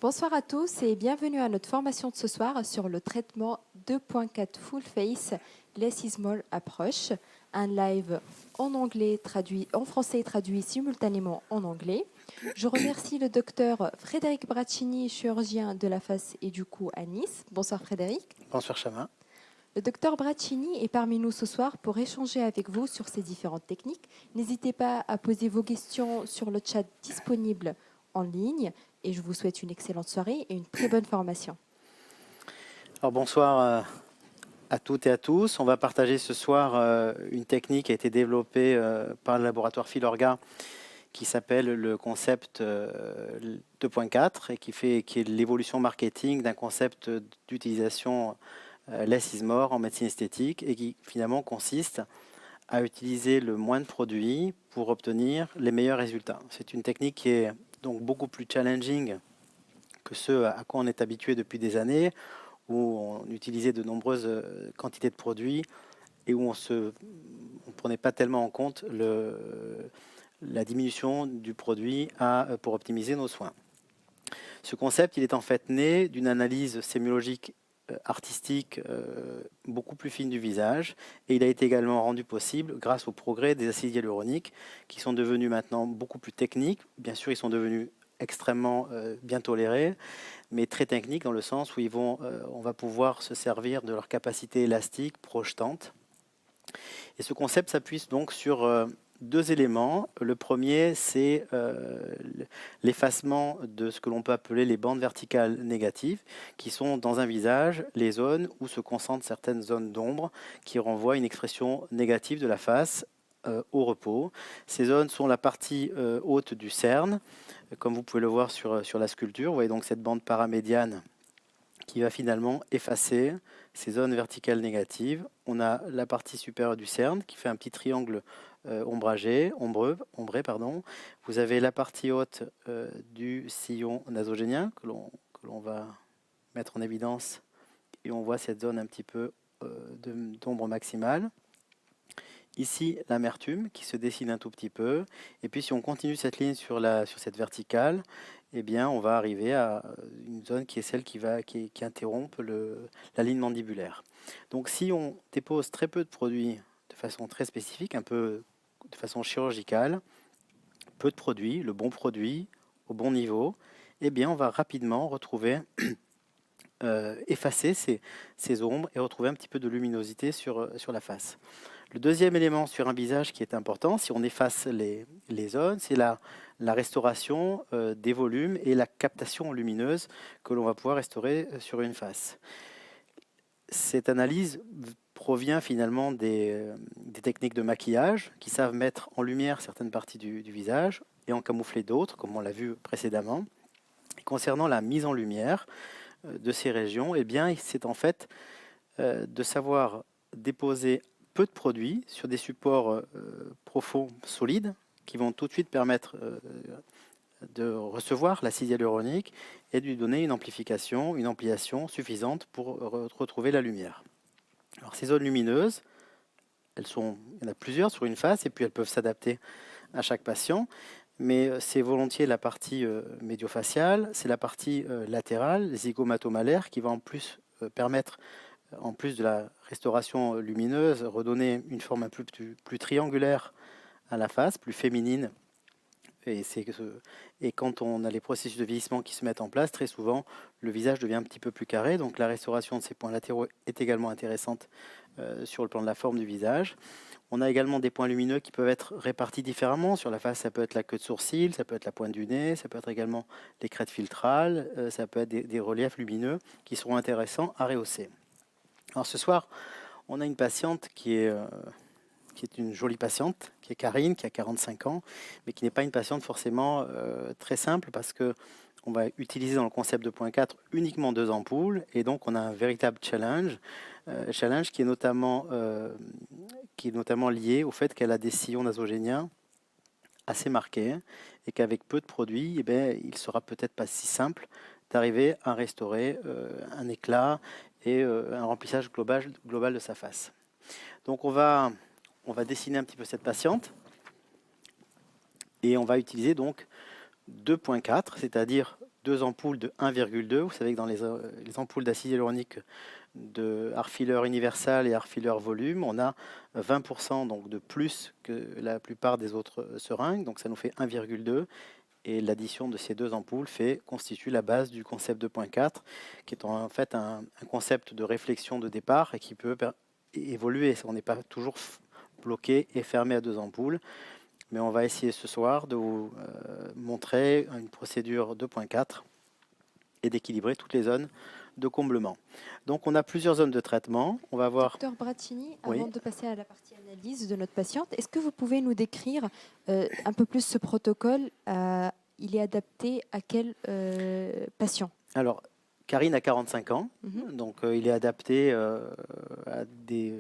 Bonsoir à tous et bienvenue à notre formation de ce soir sur le traitement 2.4 Full Face Less is More Approach, un live en anglais traduit en français et traduit simultanément en anglais. Je remercie le docteur Frédéric Braccini, chirurgien de la face et du cou à Nice. Bonsoir Frédéric. Bonsoir Chama. Le docteur Braccini est parmi nous ce soir pour échanger avec vous sur ces différentes techniques. N'hésitez pas à poser vos questions sur le chat disponible en ligne et je vous souhaite une excellente soirée et une très bonne formation. Alors bonsoir à toutes et à tous. On va partager ce soir une technique qui a été développée par le laboratoire Filorga qui s'appelle le concept 2.4 et qui est l'évolution marketing d'un concept d'utilisation less is more en médecine esthétique et qui finalement consiste à utiliser le moins de produits pour obtenir les meilleurs résultats. C'est une technique qui est donc beaucoup plus challenging que ce à quoi on est habitué depuis des années, où on utilisait de nombreuses quantités de produits et où on ne prenait pas tellement en compte la diminution du produit pour optimiser nos soins. Ce concept, il est en fait né d'une analyse sémiologique artistique beaucoup plus fine du visage et il a été également rendu possible grâce au progrès des acides hyaluroniques qui sont devenus maintenant beaucoup plus techniques. Bien sûr, ils sont devenus extrêmement bien tolérés, mais très techniques dans le sens où on va pouvoir se servir de leur capacité élastique, projetante. Et ce concept s'appuie donc sur deux éléments. Le premier, c'est l'effacement de ce que l'on peut appeler les bandes verticales négatives, qui sont dans un visage les zones où se concentrent certaines zones d'ombre qui renvoient une expression négative de la face au repos. Ces zones sont la partie haute du cerne, comme vous pouvez le voir sur la sculpture. Vous voyez donc cette bande paramédiane qui va finalement effacer ces zones verticales négatives. On a la partie supérieure du cerne qui fait un petit triangle ombré. Vous avez la partie haute du sillon nasogénien que l'on va mettre en évidence et on voit cette zone un petit peu d'ombre maximale. Ici, l'amertume qui se dessine un tout petit peu. Et puis, si on continue cette ligne sur cette verticale, eh bien, on va arriver à une zone qui est celle qui interrompt la ligne mandibulaire. Donc, si on dépose très peu de produits de façon très spécifique, un peu de façon chirurgicale, peu de produits, le bon produit, au bon niveau, eh bien, on va rapidement retrouver, effacer ces ombres et retrouver un petit peu de luminosité sur la face. Le deuxième élément sur un visage qui est important, si on efface les zones, c'est la restauration des volumes et la captation lumineuse que l'on va pouvoir restaurer sur une face. Cette analyse provient finalement des techniques de maquillage qui savent mettre en lumière certaines parties du visage et en camoufler d'autres, comme on l'a vu précédemment. Et concernant la mise en lumière de ces régions, eh bien, c'est en fait de savoir déposer peu de produits sur des supports profonds, solides, qui vont tout de suite permettre de recevoir l'acide hyaluronique et de lui donner une amplification, une ampliation suffisante pour retrouver la lumière. Alors ces zones lumineuses, il y en a plusieurs sur une face et puis elles peuvent s'adapter à chaque patient, mais c'est volontiers la partie médiofaciale, c'est la partie latérale, zygomatomalaire, qui va en plus permettre, en plus de la restauration lumineuse, redonner une forme un peu plus triangulaire à la face, plus féminine. Et quand on a les processus de vieillissement qui se mettent en place, très souvent, le visage devient un petit peu plus carré. Donc la restauration de ces points latéraux est également intéressante sur le plan de la forme du visage. On a également des points lumineux qui peuvent être répartis différemment. Sur la face, ça peut être la queue de sourcil, ça peut être la pointe du nez, ça peut être également les crêtes filtrales, ça peut être des reliefs lumineux qui seront intéressants à rehausser. Alors ce soir, on a une patiente qui est une jolie patiente, qui est Karine, qui a 45 ans, mais qui n'est pas une patiente forcément très simple parce que on va utiliser dans le concept 2.4 uniquement 2 ampoules et donc on a un véritable challenge qui est notamment lié au fait qu'elle a des sillons nasogéniens assez marqués et qu'avec peu de produits, eh bien, il sera peut-être pas si simple d'arriver à restaurer un éclat et un remplissage global de sa face. Donc on va dessiner un petit peu cette patiente et on va utiliser donc 2.4, c'est-à-dire 2 ampoules de 1,2. Vous savez que dans les ampoules d'acide hyaluronique de Arfileur Universal et Arfileur Volume, on a 20% donc de plus que la plupart des autres seringues, donc ça nous fait 1,2. Et l'addition de ces 2 ampoules constitue la base du concept 2.4, qui est en fait un concept de réflexion de départ et qui peut évoluer. On n'est pas toujours bloqué et fermé à 2 ampoules. Mais on va essayer ce soir de vous montrer une procédure 2.4 et d'équilibrer toutes les zones de comblement. Donc on a plusieurs zones de traitement. On va voir. Docteur Braccini, Oui. avant de passer à la partie analyse de notre patiente, est-ce que vous pouvez nous décrire un peu plus ce protocole? Il est adapté à quel patient? Alors, Karine a 45 ans, donc il est adapté à des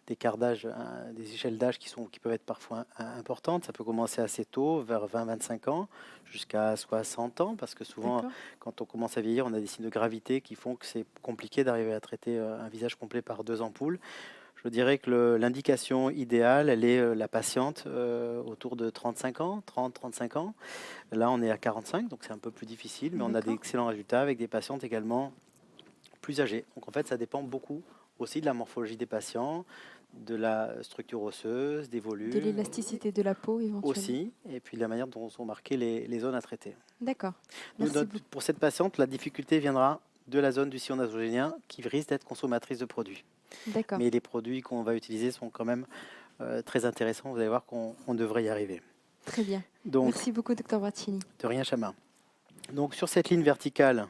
écarts d'âge, des échelles d'âge qui peuvent être parfois importantes. Ça peut commencer assez tôt, vers 20-25 ans, jusqu'à 60 ans, parce que souvent, quand on commence à vieillir, on a des signes de gravité qui font que c'est compliqué d'arriver à traiter un visage complet par 2 ampoules. Je dirais que l'indication idéale, elle est la patiente autour de 35 ans, 30-35 ans. Là, on est à 45, donc c'est un peu plus difficile, mais on a d'excellents résultats avec des patientes également plus âgées. Donc en fait, ça dépend beaucoup aussi de la morphologie des patients, de la structure osseuse, des volumes. De l'élasticité de la peau, éventuellement. Aussi, et puis de la manière dont sont marquées les zones à traiter. D'accord. Pour cette patiente, la difficulté viendra de la zone du sillon nasogénien qui risque d'être consommatrice de produits. D'accord. Mais les produits qu'on va utiliser sont quand même très intéressants. Vous allez voir qu'on devrait y arriver. Très bien. Donc, merci beaucoup, Dr Braccini. De rien, Chama. Donc sur cette ligne verticale,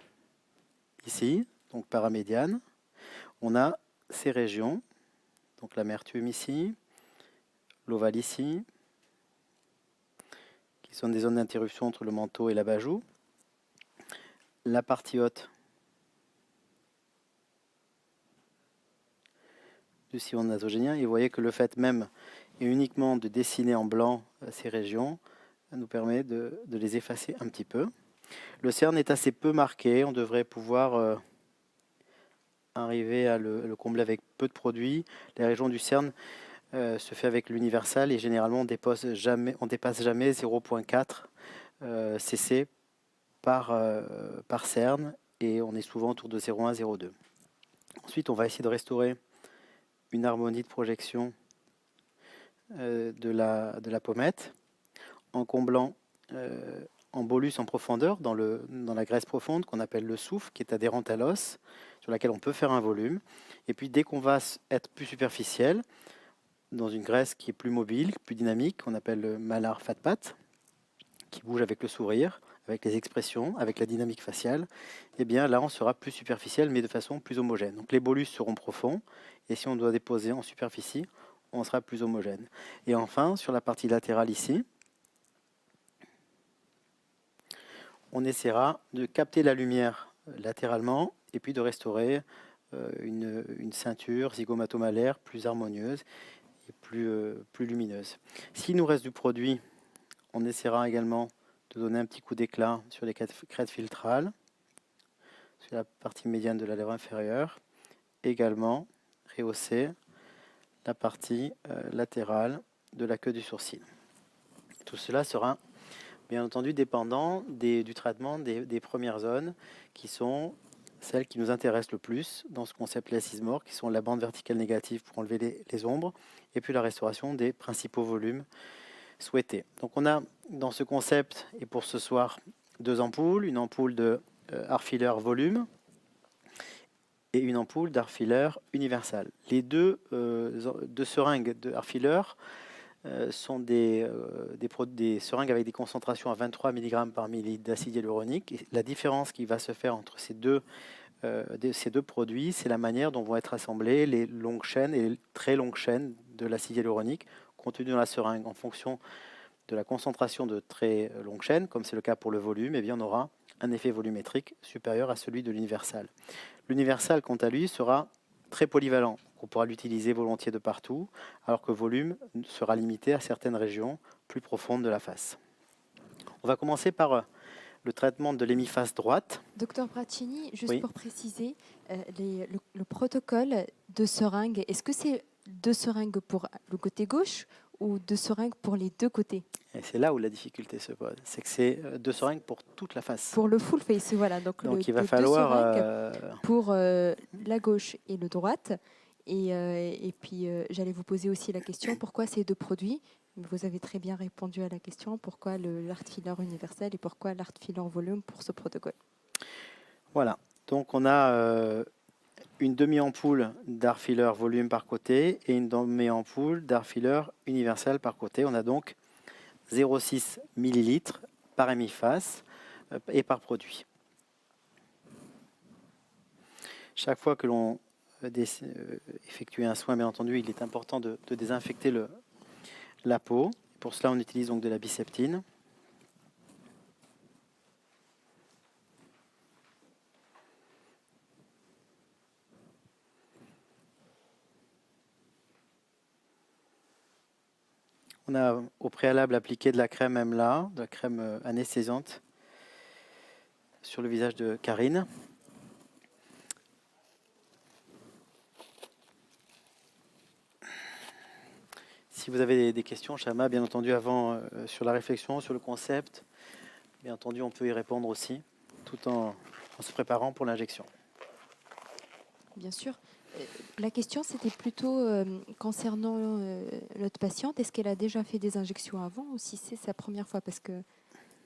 ici, donc paramédiane, on a ces régions. Donc l'amertume ici, l'ovale ici, qui sont des zones d'interruption entre le manteau et l'abat-joue. La partie haute du sillon nasogénien. Et vous voyez que le fait même et uniquement de dessiner en blanc ces régions nous permet de les effacer un petit peu. Le cerne est assez peu marqué. On devrait pouvoir arriver à le combler avec peu de produits. Les régions du cerne se fait avec l'universal et généralement on dépasse jamais 0.4 cc par cerne et on est souvent autour de 0.1, 0.2. Ensuite, on va essayer de restaurer une harmonie de projection de la pommette en comblant en bolus en profondeur dans la graisse profonde qu'on appelle le souffle, qui est adhérente à l'os, sur laquelle on peut faire un volume. Et puis dès qu'on va être plus superficiel, dans une graisse qui est plus mobile, plus dynamique, qu'on appelle le malar fat pat, qui bouge avec le sourire, avec les expressions, avec la dynamique faciale, et bien là on sera plus superficiel mais de façon plus homogène. Donc les bolus seront profonds et si on doit déposer en superficie, on sera plus homogène. Et enfin, sur la partie latérale ici, on essaiera de capter la lumière latéralement et puis de restaurer une ceinture zygomatomalaire plus harmonieuse et plus lumineuse. S'il nous reste du produit, on essaiera également de donner un petit coup d'éclat sur les crêtes filtrales, sur la partie médiane de la lèvre inférieure, également rehausser la partie latérale de la queue du sourcil. Tout cela sera bien entendu dépendant du traitement des premières zones qui sont celles qui nous intéressent le plus dans ce concept Less is More, qui sont la bande verticale négative pour enlever les ombres et puis la restauration des principaux volumes souhaités. Donc on a dans ce concept et pour ce soir 2 ampoules, une ampoule de Arfileur volume et une ampoule d'Arfileur universal. Les deux seringues de Arfileur sont des seringues avec des concentrations à 23 mg par millilitre d'acide hyaluronique. Et la différence qui va se faire entre ces deux produits, c'est la manière dont vont être assemblées les longues chaînes et les très longues chaînes de l'acide hyaluronique contenues dans la seringue. En fonction de la concentration de très longues chaînes, comme c'est le cas pour le volume, eh bien, on aura un effet volumétrique supérieur à celui de l'universal. L'universal, quant à lui, sera très polyvalent. On pourra l'utiliser volontiers de partout, alors que le volume sera limité à certaines régions plus profondes de la face. On va commencer par le traitement de l'hémiface droite. Docteur Braccini, juste Oui. pour préciser, le protocole de seringue, est-ce que c'est 2 seringues pour le côté gauche ou 2 seringues pour les 2 côtés? Et c'est là où la difficulté se pose. C'est que c'est 2 seringues pour toute la face. Pour le full face, voilà. Donc, Donc il va deux falloir... seringues pour la gauche et le droite. Et puis, j'allais vous poser aussi la question, pourquoi ces 2 produits? Vous avez très bien répondu à la question, pourquoi l'Art Filler universel et pourquoi l'Art Filler volume pour ce protocole? Voilà. Donc on a une demi-ampoule d'Art Filler volume par côté et une demi-ampoule d'Art Filler universel par côté. On a donc 0,6 ml par hémiface et par produit. Chaque fois que l'on effectue un soin, bien entendu, il est important de désinfecter la peau. Pour cela, on utilise donc de la biseptine. On a au préalable appliqué de la crème Emla, de la crème anesthésiante, sur le visage de Karine. Si vous avez des questions, Chama, bien entendu, avant sur la réflexion, sur le concept, bien entendu, on peut y répondre aussi, tout en se préparant pour l'injection. Bien sûr. La question, c'était plutôt concernant notre patiente. Est-ce qu'elle a déjà fait des injections avant ou si c'est sa première fois? Parce que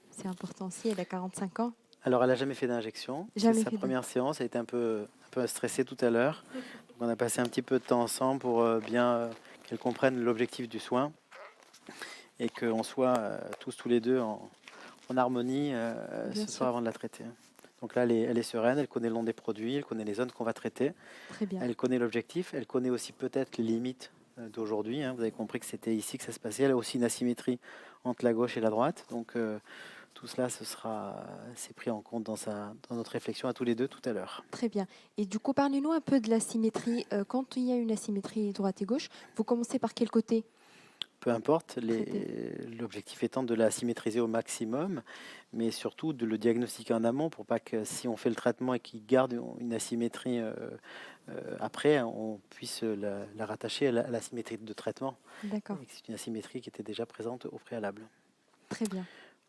c'est important aussi, elle a 45 ans. Alors, elle n'a jamais fait d'injection. C'est Jamais sa fait première séance. Elle était un peu stressée tout à l'heure. On a passé un petit peu de temps ensemble pour bien qu'elle comprenne l'objectif du soin et qu'on soit tous les deux en harmonie Bien ce sûr. soir avant de la traiter. Donc là, elle est sereine, elle connaît le nom des produits, elle connaît les zones qu'on va traiter, Très bien. elle connaît l'objectif, elle connaît aussi peut-être les limites d'aujourd'hui. Vous avez compris que c'était ici que ça se passait. Elle a aussi une asymétrie entre la gauche et la droite. Donc tout cela, c'est pris en compte dans notre réflexion à tous les deux tout à l'heure. Très bien. Et du coup, parlez-nous un peu de la symétrie. Quand il y a une asymétrie droite et gauche, vous commencez par quel côté? Peu importe, l'objectif étant de la symétriser au maximum, mais surtout de le diagnostiquer en amont pour pas que si on fait le traitement et qu'il garde une asymétrie après, on puisse la rattacher à la symétrie de traitement. D'accord. Et que c'est une asymétrie qui était déjà présente au préalable. Très bien.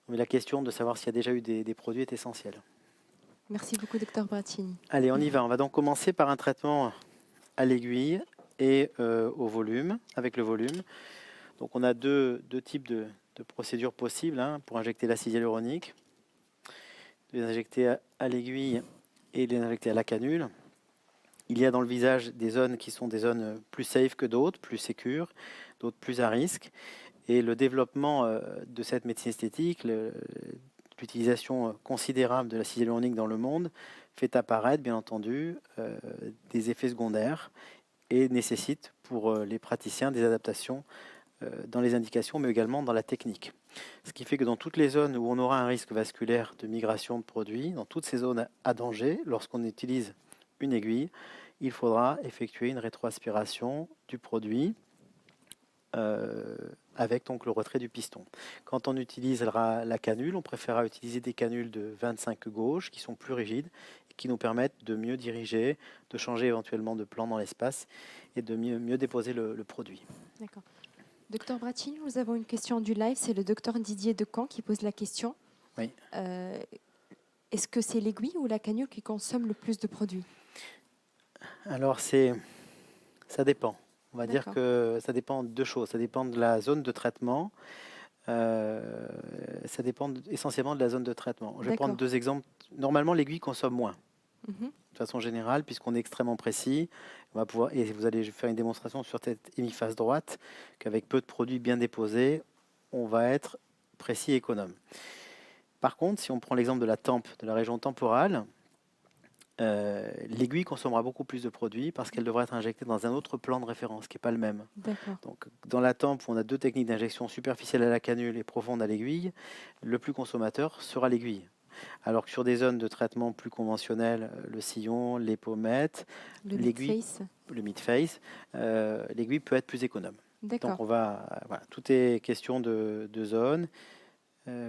Mais la question de savoir s'il y a déjà eu des produits est essentielle. Merci beaucoup, Dr Brattini. Allez, on y va. On va donc commencer par un traitement à l'aiguille et au volume, avec le volume. Donc on a deux types de procédures possibles pour injecter l'acide hyaluronique. Les injecter à l'aiguille et les injecter à la canule. Il y a dans le visage des zones qui sont des zones plus safe que d'autres, plus sécures, d'autres plus à risque. Et le développement de cette médecine esthétique, l'utilisation considérable de l'acide hyaluronique dans le monde, fait apparaître, bien entendu, des effets secondaires et nécessite pour les praticiens des adaptations dans les indications, mais également dans la technique. Ce qui fait que dans toutes les zones où on aura un risque vasculaire de migration de produits, dans toutes ces zones à danger, lorsqu'on utilise une aiguille, il faudra effectuer une rétroaspiration du produit avec donc le retrait du piston. Quand on utilisera la canule, on préférera utiliser des canules de 25 gauche qui sont plus rigides et qui nous permettent de mieux diriger, de changer éventuellement de plan dans l'espace et de mieux déposer le produit. D'accord. Docteur Brattini, nous avons une question du live. C'est le docteur Didier Decamp qui pose la question. Oui. Est-ce que c'est l'aiguille ou la canule qui consomme le plus de produits? Alors, ça dépend. On va dire que ça dépend de deux choses. Ça dépend de la zone de traitement. Ça dépend essentiellement de la zone de traitement. Je vais prendre deux exemples. Normalement, l'aiguille consomme moins. De façon générale, puisqu'on est extrêmement précis, on va pouvoir, et vous allez faire une démonstration sur cette hémiphase droite, qu'avec peu de produits bien déposés, on va être précis et économe. Par contre, si on prend l'exemple de la tempe, de la région temporale, l'aiguille consommera beaucoup plus de produits parce qu'elle devra être injectée dans un autre plan de référence qui n'est pas le même. Donc, dans la tempe, on a deux techniques d'injection superficielle à la canule et profonde à l'aiguille. Le plus consommateur sera l'aiguille. Alors que sur des zones de traitement plus conventionnelles, le sillon, les pommettes, l'aiguille, le mid-face, l'aiguille peut être plus économe. Donc voilà, tout est question de zone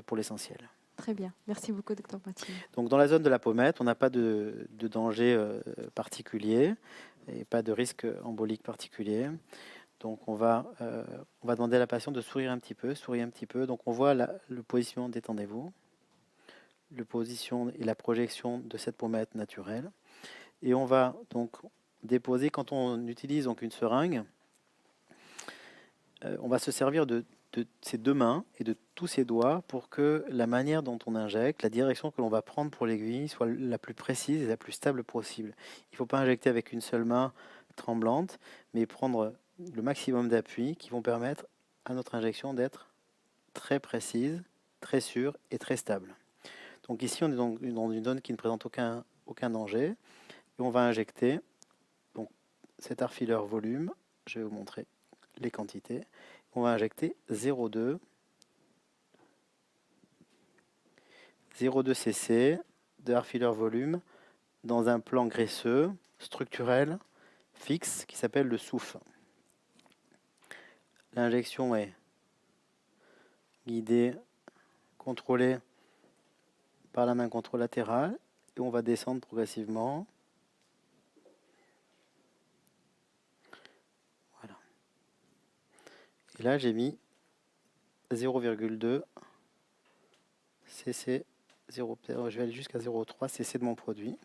pour l'essentiel. Très bien, merci beaucoup, Dr Brattini. Donc dans la zone de la pommette, on n'a pas de danger particulier et pas de risque embolique particulier. Donc on va demander à la patiente de sourire un petit peu, Donc on voit le positionnement, détendez-vous, le position et la projection de cette pommette naturelle. Et on va donc déposer, quand on utilise donc une seringue, on va se servir de ses deux mains et de tous ses doigts pour que la manière dont on injecte, la direction que l'on va prendre pour l'aiguille soit la plus précise et la plus stable possible. Il ne faut pas injecter avec une seule main tremblante, mais prendre le maximum d'appui qui vont permettre à notre injection d'être très précise, très sûre et très stable. Donc ici, on est dans une zone qui ne présente aucun danger. Et on va injecter donc, cet art filler volume. Je vais vous montrer les quantités. On va injecter 0,2 cc de art filler volume dans un plan graisseux, structurel, fixe, qui s'appelle le SOUF. L'injection est guidée, contrôlée par la main contralatérale, et on va descendre progressivement. Voilà. Et là, j'ai mis 0,2 cc, je vais aller jusqu'à 0,3 cc de mon produit.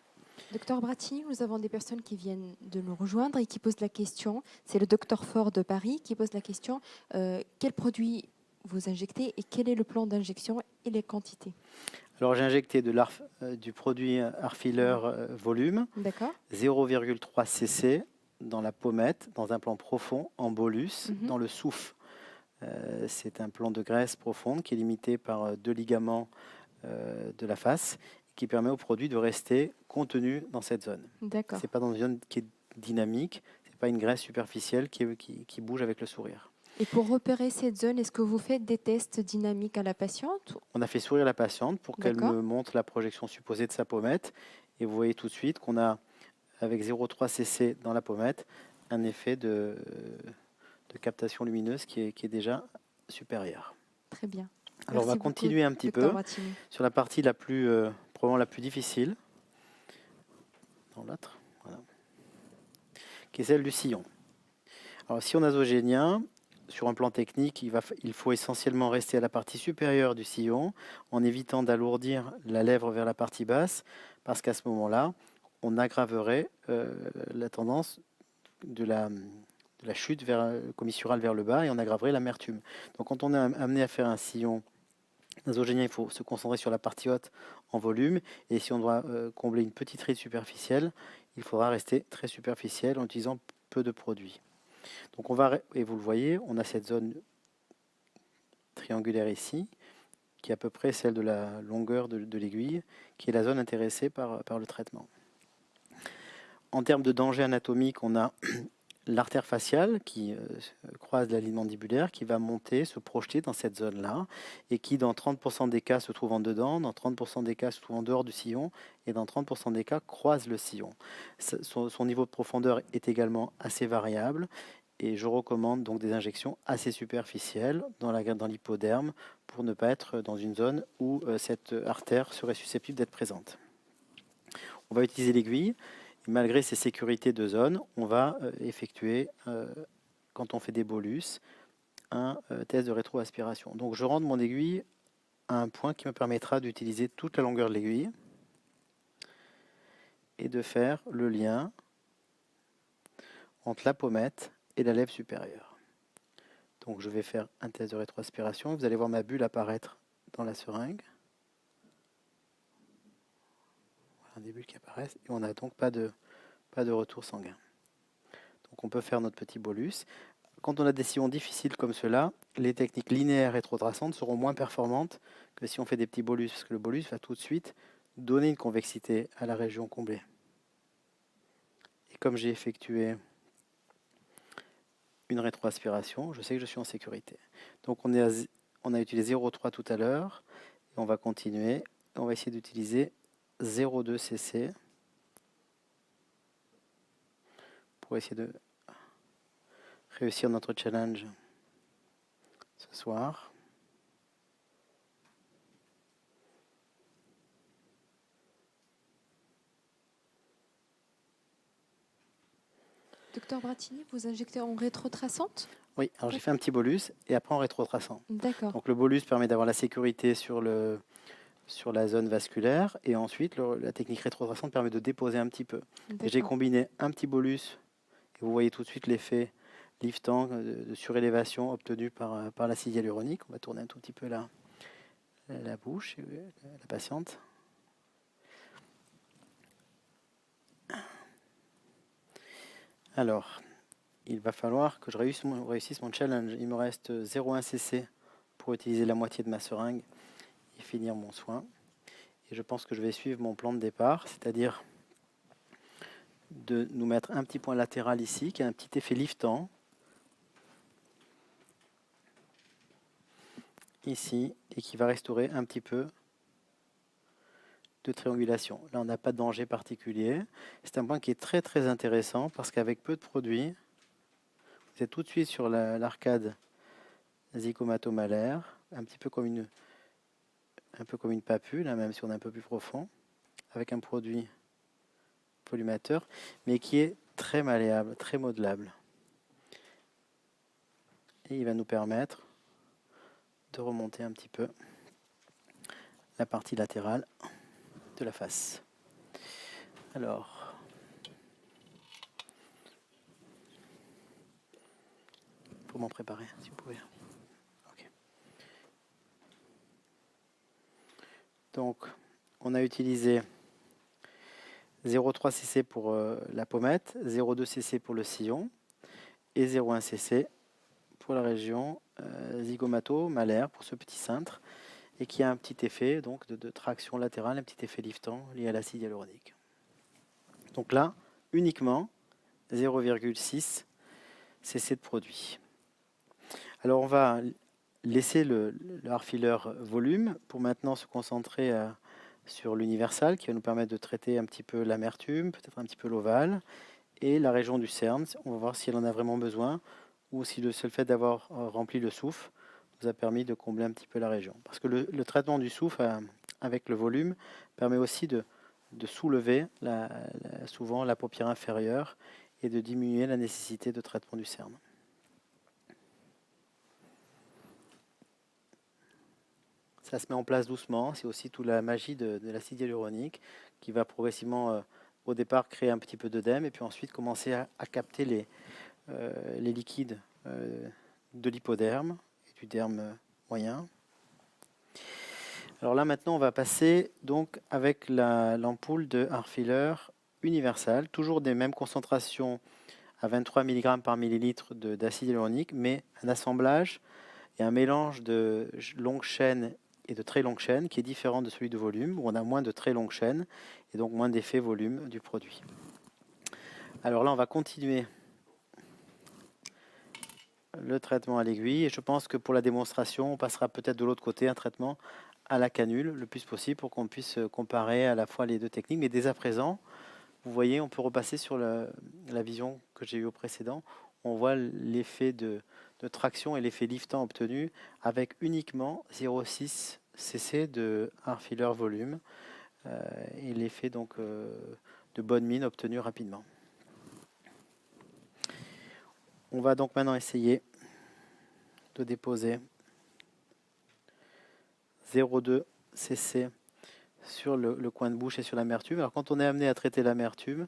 Docteur Brattini, nous avons des personnes qui viennent de nous rejoindre et qui posent la question. C'est le docteur Fort de Paris qui pose la question quel produit vous injectez et quel est le plan d'injection et les quantités? Alors j'ai injecté du produit art filler volume, 0,3 cc dans la pommette, dans un plan profond, en bolus, dans le SOUF. C'est un plan de graisse profonde qui est limité par 2 ligaments de la face, qui permet au produit de rester contenu dans cette zone. Ce n'est pas dans une zone qui est dynamique, ce n'est pas une graisse superficielle qui bouge avec le sourire. Et pour repérer cette zone, est-ce que vous faites des tests dynamiques à la patiente? On a fait sourire la patiente pour qu'elle me montre la projection supposée de sa pommette. Et vous voyez tout de suite qu'on a, avec 0,3 cc dans la pommette, un effet de captation lumineuse qui est déjà supérieur. Très bien. Alors on va continuer un petit peu sur la partie probablement la plus difficile, dans l'autre, voilà, qui est celle du sillon. Alors si on nasogénien, sur un plan technique, il faut essentiellement rester à la partie supérieure du sillon en évitant d'alourdir la lèvre vers la partie basse, parce qu'à ce moment-là, on aggraverait la tendance de la chute commissurale vers le bas et on aggraverait l'amertume. Donc quand on est amené à faire un sillon nasogénien, il faut se concentrer sur la partie haute en volume, et si on doit combler une petite ride superficielle, il faudra rester très superficiel en utilisant peu de produits. Donc et vous le voyez, on a cette zone triangulaire ici, qui est à peu près celle de la longueur de l'aiguille, qui est la zone intéressée par le traitement. En termes de danger anatomique, on a l'artère faciale qui croise la ligne mandibulaire, qui va monter, se projeter dans cette zone-là, et qui dans 30% des cas se trouve en dedans, dans 30% des cas se trouve en dehors du sillon, et dans 30% des cas croise le sillon. Son niveau de profondeur est également assez variable, et je recommande donc des injections assez superficielles dans l'hypoderme pour ne pas être dans une zone où cette artère serait susceptible d'être présente. On va utiliser l'aiguille. Et malgré ces sécurités de zone, on va effectuer, quand on fait des bolus, un test de rétroaspiration. Donc je rentre mon aiguille à un point qui me permettra d'utiliser toute la longueur de l'aiguille et de faire le lien entre la pommette et la lèvre supérieure. Donc je vais faire un test de rétroaspiration. Vous allez voir ma bulle apparaître dans la seringue. Voilà, des bulles qui apparaissent. Et on n'a donc pas de retour sanguin. Donc on peut faire notre petit bolus. Quand on a des sillons difficiles comme cela, les techniques linéaires rétrotraçantes seront moins performantes que si on fait des petits bolus, parce que le bolus va tout de suite donner une convexité à la région comblée. Et comme j'ai effectué une rétroaspiration, je sais que je suis en sécurité. Donc on a utilisé 0,3 tout à l'heure, et on va continuer. On va essayer d'utiliser 0,2 cc pour essayer de réussir notre challenge ce soir. Docteur Bratini, vous injectez en rétrotraçante? Oui, alors j'ai fait un petit bolus et après en rétrotraçant. D'accord, Donc le bolus permet d'avoir la sécurité sur la zone vasculaire et ensuite la technique rétrotraçante permet de déposer un petit peu. Et j'ai d'accord. combiné un petit bolus et vous voyez tout de suite l'effet liftant de surélévation obtenu par l'acide hyaluronique. On va tourner un tout petit peu la bouche, la patiente. Alors, il va falloir que je réussisse mon challenge. Il me reste 0,1 cc pour utiliser la moitié de ma seringue et finir mon soin. Et je pense que je vais suivre mon plan de départ, c'est-à-dire de nous mettre un petit point latéral ici, qui a un petit effet liftant. Ici, et qui va restaurer un petit peu de triangulation. Là, on n'a pas de danger particulier. C'est un point qui est très très intéressant parce qu'avec peu de produits, vous êtes tout de suite sur l'arcade zygomatomalaire, un peu comme une papule, hein, même si on est un peu plus profond, avec un produit volumateur, mais qui est très malléable, très modelable. Et il va nous permettre de remonter un petit peu la partie latérale de la face. Alors, pour m'en préparer, si vous pouvez. Okay. Donc, on a utilisé 0,3 cc pour la pommette, 0,2 cc pour le sillon et 0,1 cc pour la région zygomato-malaire, pour ce petit cintre, et qui a un petit effet donc, de traction latérale, un petit effet liftant lié à l'acide hyaluronique. Donc là, uniquement 0,6 cc de produit. Alors on va laisser le heart filler volume pour maintenant se concentrer sur l'universal qui va nous permettre de traiter un petit peu l'amertume, peut-être un petit peu l'ovale et la région du cerne. On va voir si elle en a vraiment besoin ou si le seul fait d'avoir rempli le souffle nous a permis de combler un petit peu la région. Parce que le traitement du souffle avec le volume permet aussi de soulever souvent la paupière inférieure et de diminuer la nécessité de traitement du cerne. Ça se met en place doucement, c'est aussi toute la magie de l'acide hyaluronique qui va progressivement au départ créer un petit peu d'œdème et puis ensuite commencer à capter les liquides de l'hypoderme et du derme moyen. Alors là maintenant on va passer donc avec l'ampoule de heart filler universal, toujours des mêmes concentrations à 23 mg par millilitre d'acide hyaluronique, mais un assemblage et un mélange de longue chaîne et de très longue chaîne qui est différent de celui de volume, où on a moins de très longue chaîne et donc moins d'effet volume du produit. Alors là, on va continuer le traitement à l'aiguille et je pense que pour la démonstration, on passera peut-être de l'autre côté un traitement à la canule le plus possible pour qu'on puisse comparer à la fois les deux techniques. Mais dès à présent, vous voyez, on peut repasser sur la vision que j'ai eue au précédent. On voit l'effet de traction et l'effet liftant obtenu avec uniquement 0,6 cc de heart filler volume et l'effet donc de bonne mine obtenu rapidement. On va donc maintenant essayer de déposer 0,2 cc sur le coin de bouche et sur l'amertume. Alors quand on est amené à traiter l'amertume,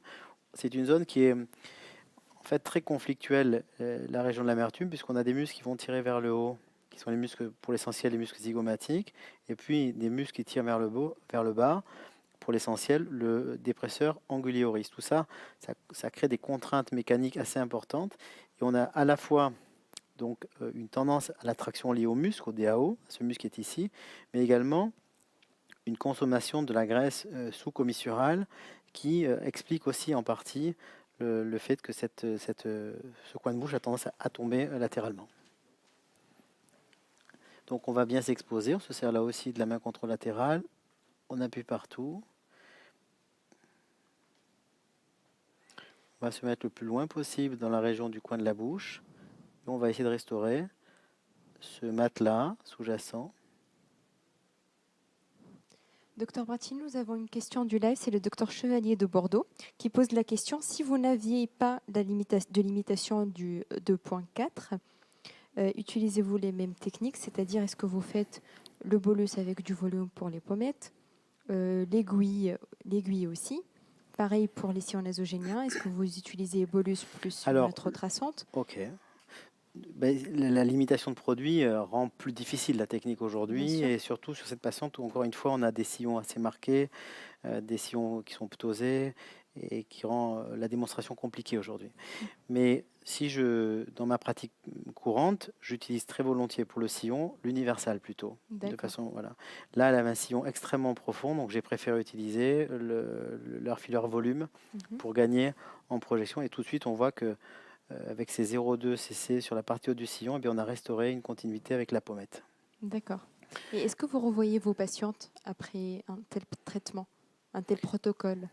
c'est une zone qui est en fait très conflictuelle, la région de l'amertume, puisqu'on a des muscles qui vont tirer vers le haut, qui sont les muscles, pour l'essentiel, les muscles zygomatiques, et puis des muscles qui tirent vers le bas, pour l'essentiel, le dépresseur angulioris. Tout ça, ça crée des contraintes mécaniques assez importantes, et on a à la fois donc une tendance à l'attraction liée au muscle, au DAO, ce muscle qui est ici, mais également une consommation de la graisse sous-commissurale qui explique aussi en partie le fait que ce coin de bouche a tendance à tomber latéralement. Donc on va bien s'exposer, on se sert là aussi de la main contralatérale, on appuie partout. On va se mettre le plus loin possible dans la région du coin de la bouche. Et on va essayer de restaurer ce matelas sous-jacent. Docteur Bratini, nous avons une question du live, c'est le docteur Chevalier de Bordeaux qui pose la question, si vous n'aviez pas de limitation du 2.4, utilisez-vous les mêmes techniques, c'est-à-dire est-ce que vous faites le bolus avec du volume pour les pommettes, l'aiguille aussi, pareil pour les sillons nasogéniens, est-ce que vous utilisez bolus plus Alors, méthode traçante? ok. Ben, la limitation de produit rend plus difficile la technique Bien aujourd'hui, sûr. et surtout sur cette patiente où, encore une fois, on a des sillons assez marqués, des sillons qui sont ptosés, et qui rend la démonstration compliquée aujourd'hui. Mais dans ma pratique courante, j'utilise très volontiers pour le sillon l'universal plutôt. De D'accord. façon, voilà. Là, elle avait un sillon extrêmement profond, donc j'ai préféré utiliser leur fileur volume Mhm. pour gagner en projection. Et tout de suite, on voit que avec ces 0,2 cc sur la partie haute du sillon, eh bien, on a restauré une continuité avec la pommette. D'accord. Et est-ce que vous revoyez vos patientes après un tel traitement, un tel protocole?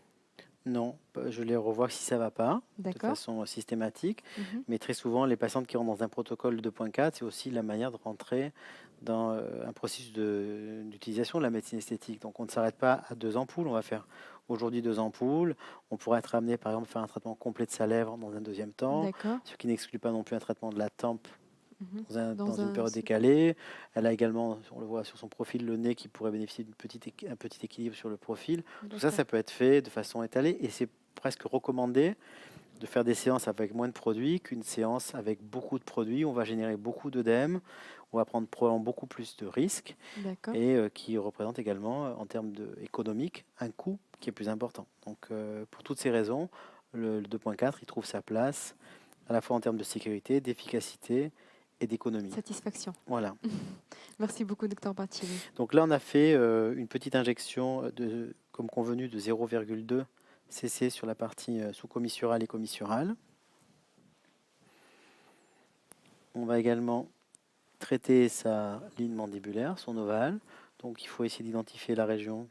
Non, je les revois si ça ne va pas, de D'accord. façon systématique. Mhm. Mais très souvent, les patientes qui rentrent dans un protocole 2.4, c'est aussi la manière de rentrer dans un processus d'utilisation de la médecine esthétique. Donc on ne s'arrête pas à 2 ampoules, on va faire aujourd'hui 2 ampoules. On pourrait être amené, par exemple, à faire un traitement complet de sa lèvre dans un deuxième temps, D'accord. ce qui n'exclut pas non plus un traitement de la tempe Mhm. dans Dans une un... période décalée. Elle a également, on le voit sur son profil, le nez qui pourrait bénéficier d'un petit équilibre sur le profil. Tout ça, D'accord. ça peut être fait de façon étalée, et c'est presque recommandé de faire des séances avec moins de produits qu'une séance avec beaucoup de produits. On va générer beaucoup d'œdèmes, on va prendre probablement beaucoup plus de risques, D'accord. et qui représente également, en termes économiques, un coût qui est plus important. Donc, pour toutes ces raisons, le 2.4, il trouve sa place à la fois en termes de sécurité, d'efficacité et d'économie. Satisfaction. Voilà. Merci beaucoup, docteur Bratini. Donc là, on a fait une petite injection comme convenu de 0,2 cc sur la partie sous-commissurale et commissurale. On va également traiter sa ligne mandibulaire, son ovale. Donc il faut essayer d'identifier la région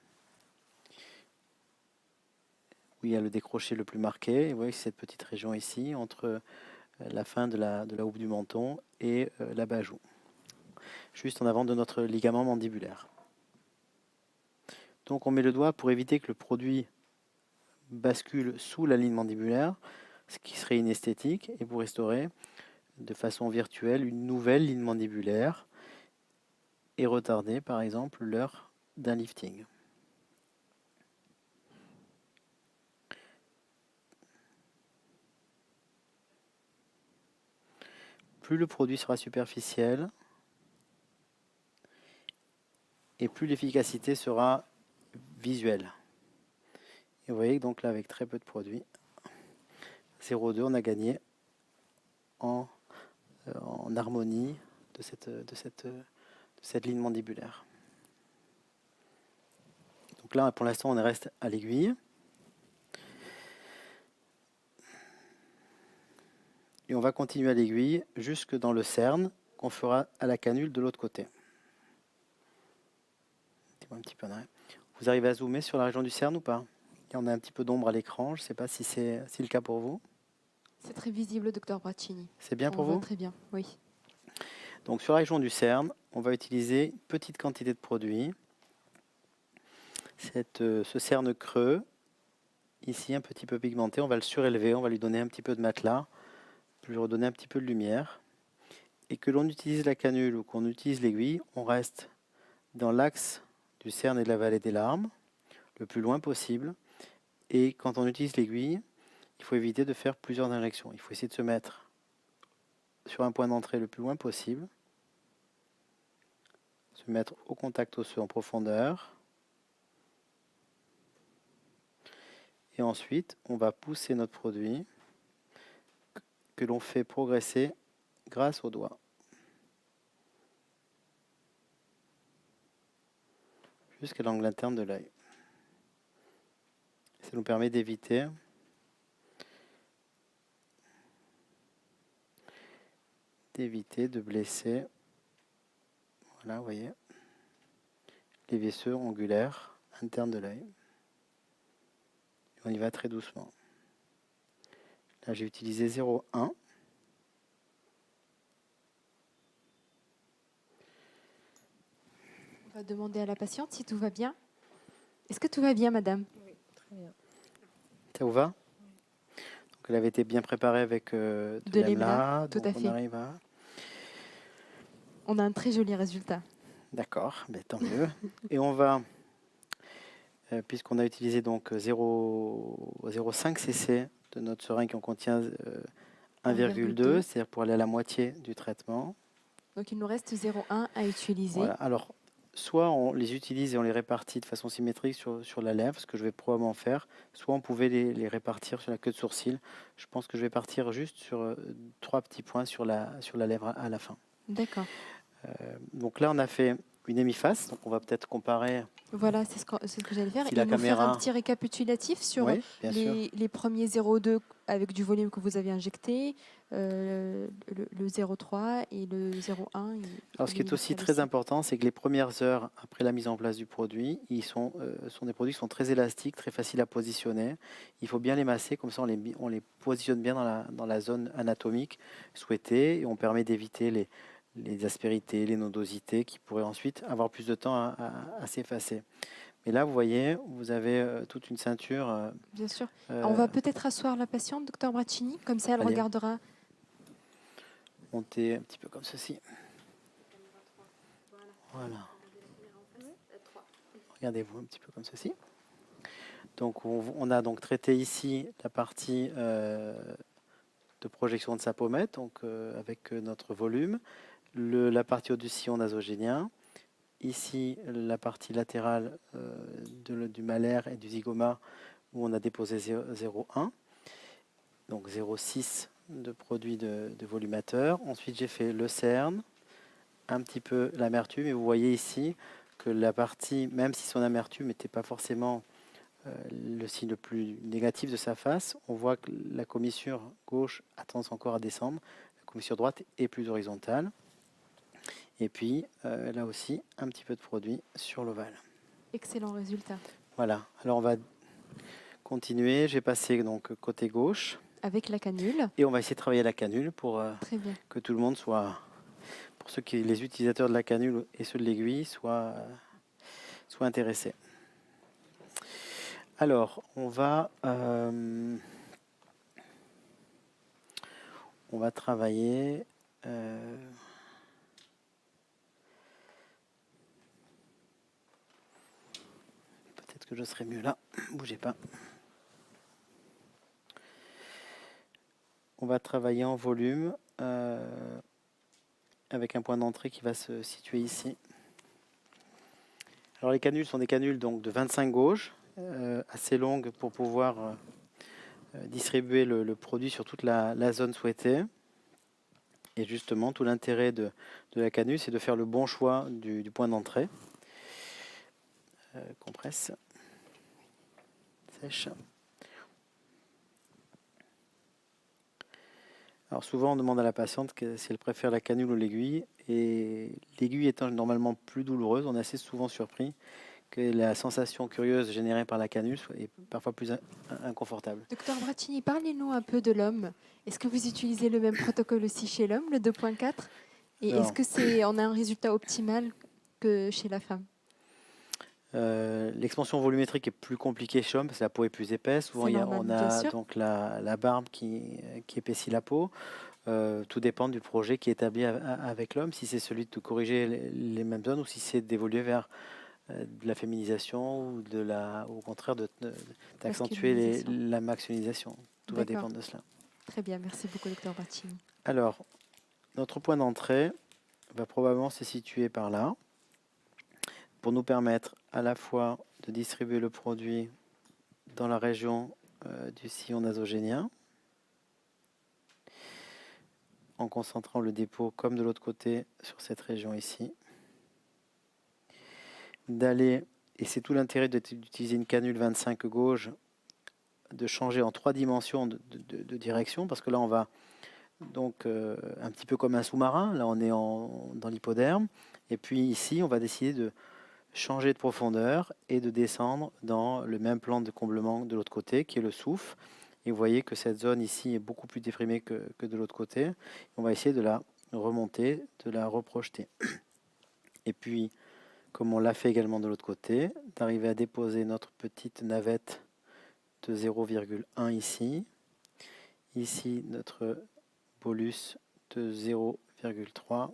où il y a le décroché le plus marqué. Et vous voyez que c'est cette petite région ici, entre la fin de la houppe du menton et l'abat-joue, juste en avant de notre ligament mandibulaire. Donc on met le doigt pour éviter que le produit bascule sous la ligne mandibulaire, ce qui serait inesthétique, et pour restaurer de façon virtuelle une nouvelle ligne mandibulaire et retarder par exemple l'heure d'un lifting. Plus le produit sera superficiel et plus l'efficacité sera visuelle. Et vous voyez que donc là, avec très peu de produit, 0,2, on a gagné en harmonie de cette ligne mandibulaire. Donc là, pour l'instant, on reste à l'aiguille. Et on va continuer à l'aiguille jusque dans le cerne qu'on fera à la canule de l'autre côté. Un petit peu en arrière. Vous arrivez à zoomer sur la région du cerne ou pas? Il y en a un petit peu d'ombre à l'écran, je ne sais pas si c'est le cas pour vous. C'est très visible, docteur Bratini. C'est bien On pour voit vous? très bien, oui. Donc sur la région du cerne, on va utiliser une petite quantité de produit. Ce cerne creux, ici un petit peu pigmenté, on va le surélever, on va lui donner un petit peu de matelas, pour lui redonner un petit peu de lumière. Et que l'on utilise la canule ou qu'on utilise l'aiguille, on reste dans l'axe du cerne et de la vallée des larmes, le plus loin possible. Et quand on utilise l'aiguille, il faut éviter de faire plusieurs injections. Il faut essayer de se mettre sur un point d'entrée le plus loin possible, se mettre au contact osseux en profondeur. Et ensuite, on va pousser notre produit que l'on fait progresser grâce au doigt. Jusqu'à l'angle interne de l'œil. Ça nous permet d'éviter de blesser, voilà, vous voyez, les vaisseaux angulaires internes de l'œil. On y va très doucement. Là, j'ai utilisé 0,1. On va demander à la patiente si tout va bien. Est-ce que tout va bien, madame? Très bien. Ça vous va? Donc, elle avait été bien préparée avec de De l'EMLA, l'EMLA. tout Donc à on fait. arrive à... On a un très joli résultat. D'accord, ben, tant mieux. Et on va, puisqu'on a utilisé donc 0,5 cc de notre seringue qui en contient 1,2, 1,2. c'est-à-dire pour aller à la moitié du traitement. Donc il nous reste 0,1 à utiliser. Voilà. Alors, soit on les utilise et on les répartit de façon symétrique sur la lèvre, ce que je vais probablement faire, soit on pouvait les répartir sur la queue de sourcil. Je pense que je vais partir juste sur 3 petits points sur la lèvre à la fin. D'accord. Donc là, on a fait une hémiface, donc on va peut-être comparer Voilà, c'est ce que j'allais faire. si Et la nous faire un caméra... petit récapitulatif sur Oui, bien sûr. les premiers 0,2 avec du volume que vous avez injecté, le 0,3 et le 0,1. Alors, ce qui est aussi très important, c'est que les premières heures après la mise en place du produit, ils sont des produits qui sont très élastiques, très faciles à positionner. Il faut bien les masser, comme ça on les positionne bien dans la zone anatomique souhaitée et on permet d'éviter les aspérités, les nodosités qui pourraient ensuite avoir plus de temps à s'effacer. Mais là, vous voyez, vous avez toute une ceinture. Bien sûr. On va peut-être asseoir la patiente, docteur Braccini, comme ça elle Allez. regardera. Monter un petit peu comme ceci. Voilà. Regardez-vous un petit peu comme ceci. Donc on a donc traité ici la partie de projection de sa pommette, donc avec notre volume, la partie au-dessus du sillon nasogénien, ici la partie latérale du malaire et du zygoma où on a déposé 0,1, donc 0,6 de produit de volumateur. Ensuite j'ai fait le cerne, un petit peu l'amertume, et vous voyez ici que la partie, même si son amertume n'était pas forcément le signe le plus négatif de sa face, on voit que la commissure gauche a tendance encore à descendre, la commissure droite est plus horizontale, et puis là aussi un petit peu de produit sur l'ovale. Excellent résultat. Voilà, alors on va continuer, j'ai passé donc côté gauche. Avec la canule. Et on va essayer de travailler la canule pour Très bien. que tout le monde soit, pour ceux qui, les utilisateurs de la canule et ceux de l'aiguille soient intéressés. Alors, on va travailler peut-être que je serai mieux là, bougez pas. On va travailler en volume avec un point d'entrée qui va se situer ici. Alors les canules sont des canules donc de 25 gauges, assez longues pour pouvoir distribuer le produit sur toute la zone souhaitée. Et justement, tout l'intérêt de la canule, c'est de faire le bon choix du point d'entrée. Compresse, sèche. Alors souvent, on demande à la patiente si elle préfère la canule ou l'aiguille. Et l'aiguille étant normalement plus douloureuse, on est assez souvent surpris que la sensation curieuse générée par la canule est parfois plus inconfortable. Docteur Braccini, parlez-nous un peu de l'homme. Est-ce que vous utilisez le même protocole aussi chez l'homme, le 2.4? Et est-ce que on a un résultat optimal que chez la femme? L'expansion volumétrique est plus compliquée chez l'homme parce que la peau est plus épaisse. Souvent, on a donc la barbe qui épaissit la peau. Tout dépend du projet qui est établi avec l'homme, si c'est celui de corriger les mêmes zones ou si c'est d'évoluer vers de la féminisation ou au contraire d'accentuer la masculinisation. Tout va dépendre de cela. Très bien, merci beaucoup, docteur Braccini. Alors, notre point d'entrée va probablement se situer par là, pour nous permettre à la fois de distribuer le produit dans la région du sillon nasogénien, en concentrant le dépôt comme de l'autre côté sur cette région ici, d'aller, et c'est tout l'intérêt d'utiliser une canule 25 gauge, de changer en 3 dimensions de direction, parce que là on va donc un petit peu comme un sous-marin, là on est dans l'hypoderme, et puis ici on va décider de changer de profondeur et de descendre dans le même plan de comblement de l'autre côté, qui est le souffle. Et vous voyez que cette zone ici est beaucoup plus déprimée que de l'autre côté. On va essayer de la remonter, de la reprojeter. Et puis, comme on l'a fait également de l'autre côté, d'arriver à déposer notre petite navette de 0,1 ici. Ici, notre bolus de 0,3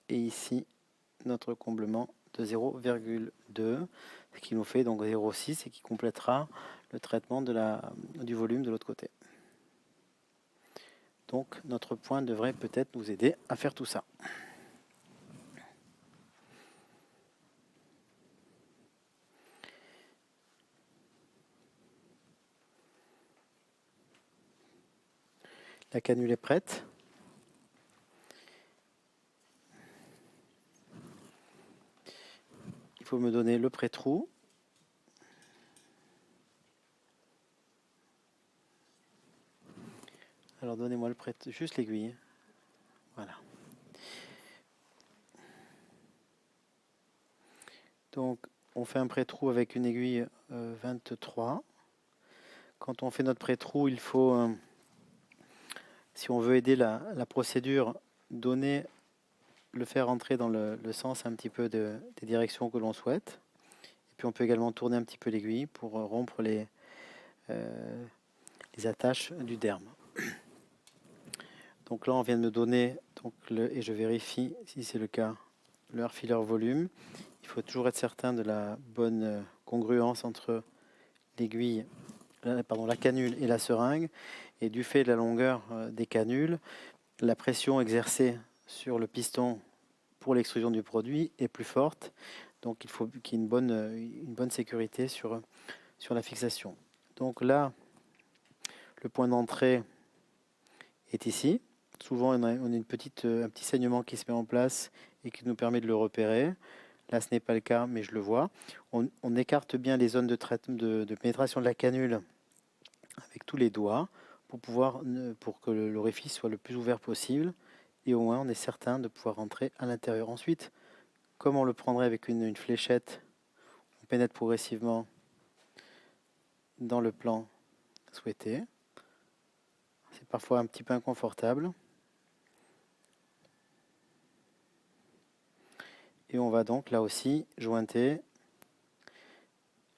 et ici, notre comblement de 0,2, ce qui nous fait donc 0,6 et qui complétera le traitement du volume de l'autre côté. Donc notre point devrait peut-être nous aider à faire tout ça. La canule est prête. Il faut me donner le pré-trou. Alors donnez-moi juste l'aiguille. Voilà. Donc on fait un pré-trou avec une aiguille 23. Quand on fait notre pré-trou, il faut, si on veut aider la procédure, le faire entrer dans le sens un petit peu des directions que l'on souhaite. Et puis on peut également tourner un petit peu l'aiguille pour rompre les attaches du derme. Donc là on vient de me donner, et je vérifie si c'est le cas, le heure filler volume. Il faut toujours être certain de la bonne congruence entre l'aiguille, la canule et la seringue. Et du fait de la longueur des canules, la pression exercée sur le piston pour l'extrusion du produit est plus forte. Donc il faut qu'il y ait une bonne sécurité sur la fixation. Donc là, le point d'entrée est ici. Souvent, on a un petit saignement qui se met en place et qui nous permet de le repérer. Là, ce n'est pas le cas, mais je le vois. On écarte bien les zones de pénétration de la canule avec tous les doigts pour que l'orifice soit le plus ouvert possible. Et au moins, on est certain de pouvoir rentrer à l'intérieur. Ensuite, comme on le prendrait avec une fléchette, on pénètre progressivement dans le plan souhaité. C'est parfois un petit peu inconfortable. Et on va donc là aussi jointer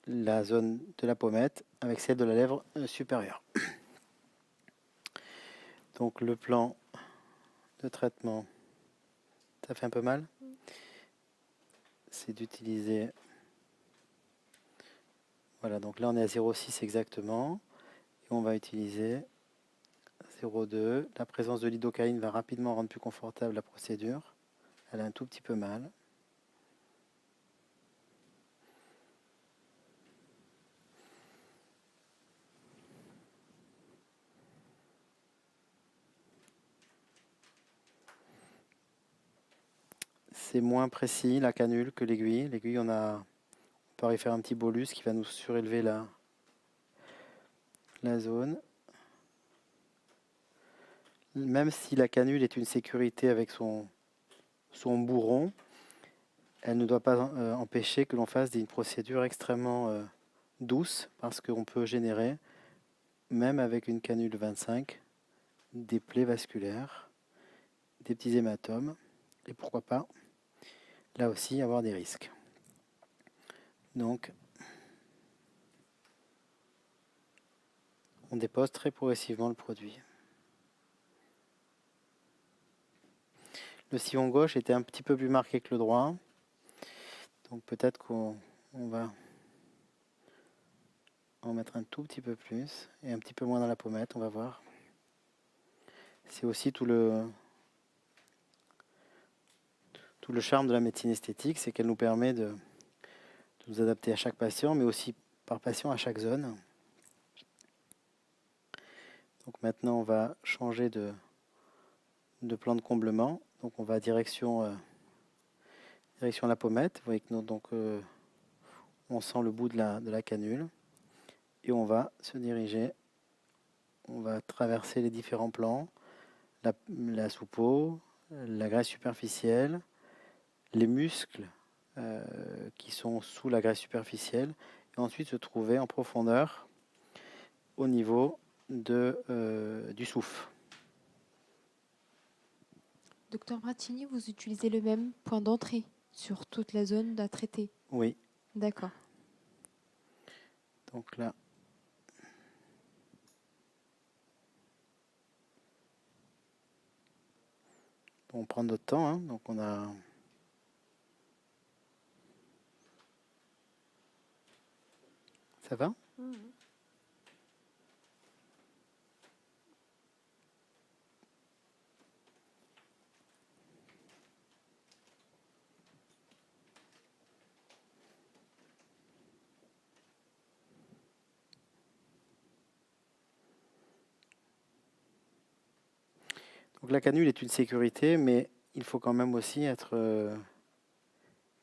la zone de la pommette avec celle de la lèvre supérieure. Donc le plan de traitement, ça fait un peu mal, c'est d'utiliser, voilà, donc là on est à 0,6 exactement, et on va utiliser 0,2. La présence de lidocaïne va rapidement rendre plus confortable la procédure. Elle a un tout petit peu mal. C'est moins précis la canule que l'aiguille. L'aiguille, on peut y faire un petit bolus qui va nous surélever la zone. Même si la canule est une sécurité avec son bourron, elle ne doit pas empêcher que l'on fasse une procédure extrêmement douce, parce qu'on peut générer, même avec une canule 25, des plaies vasculaires, des petits hématomes, et pourquoi pas, là aussi, avoir des risques. Donc, on dépose très progressivement le produit. Le sillon gauche était un petit peu plus marqué que le droit, donc peut-être qu'on va en mettre un tout petit peu plus, et un petit peu moins dans la pommette, on va voir. C'est aussi tout le charme de la médecine esthétique, c'est qu'elle nous permet de nous adapter à chaque patient, mais aussi par patient à chaque zone. Donc maintenant, on va changer de plan de comblement. Donc on va direction la pommette. Vous voyez que on sent le bout de la canule. Et on va se diriger, on va traverser les différents plans, la sous-peau, la graisse superficielle, les muscles qui sont sous la graisse superficielle, et ensuite se trouver en profondeur au niveau du souffle. Docteur Brattini, vous utilisez le même point d'entrée Sur toute la zone à traiter. Oui, D'accord. donc là, on prend notre temps, hein, donc on a... Ça va? Donc la canule est une sécurité, mais il faut quand même aussi être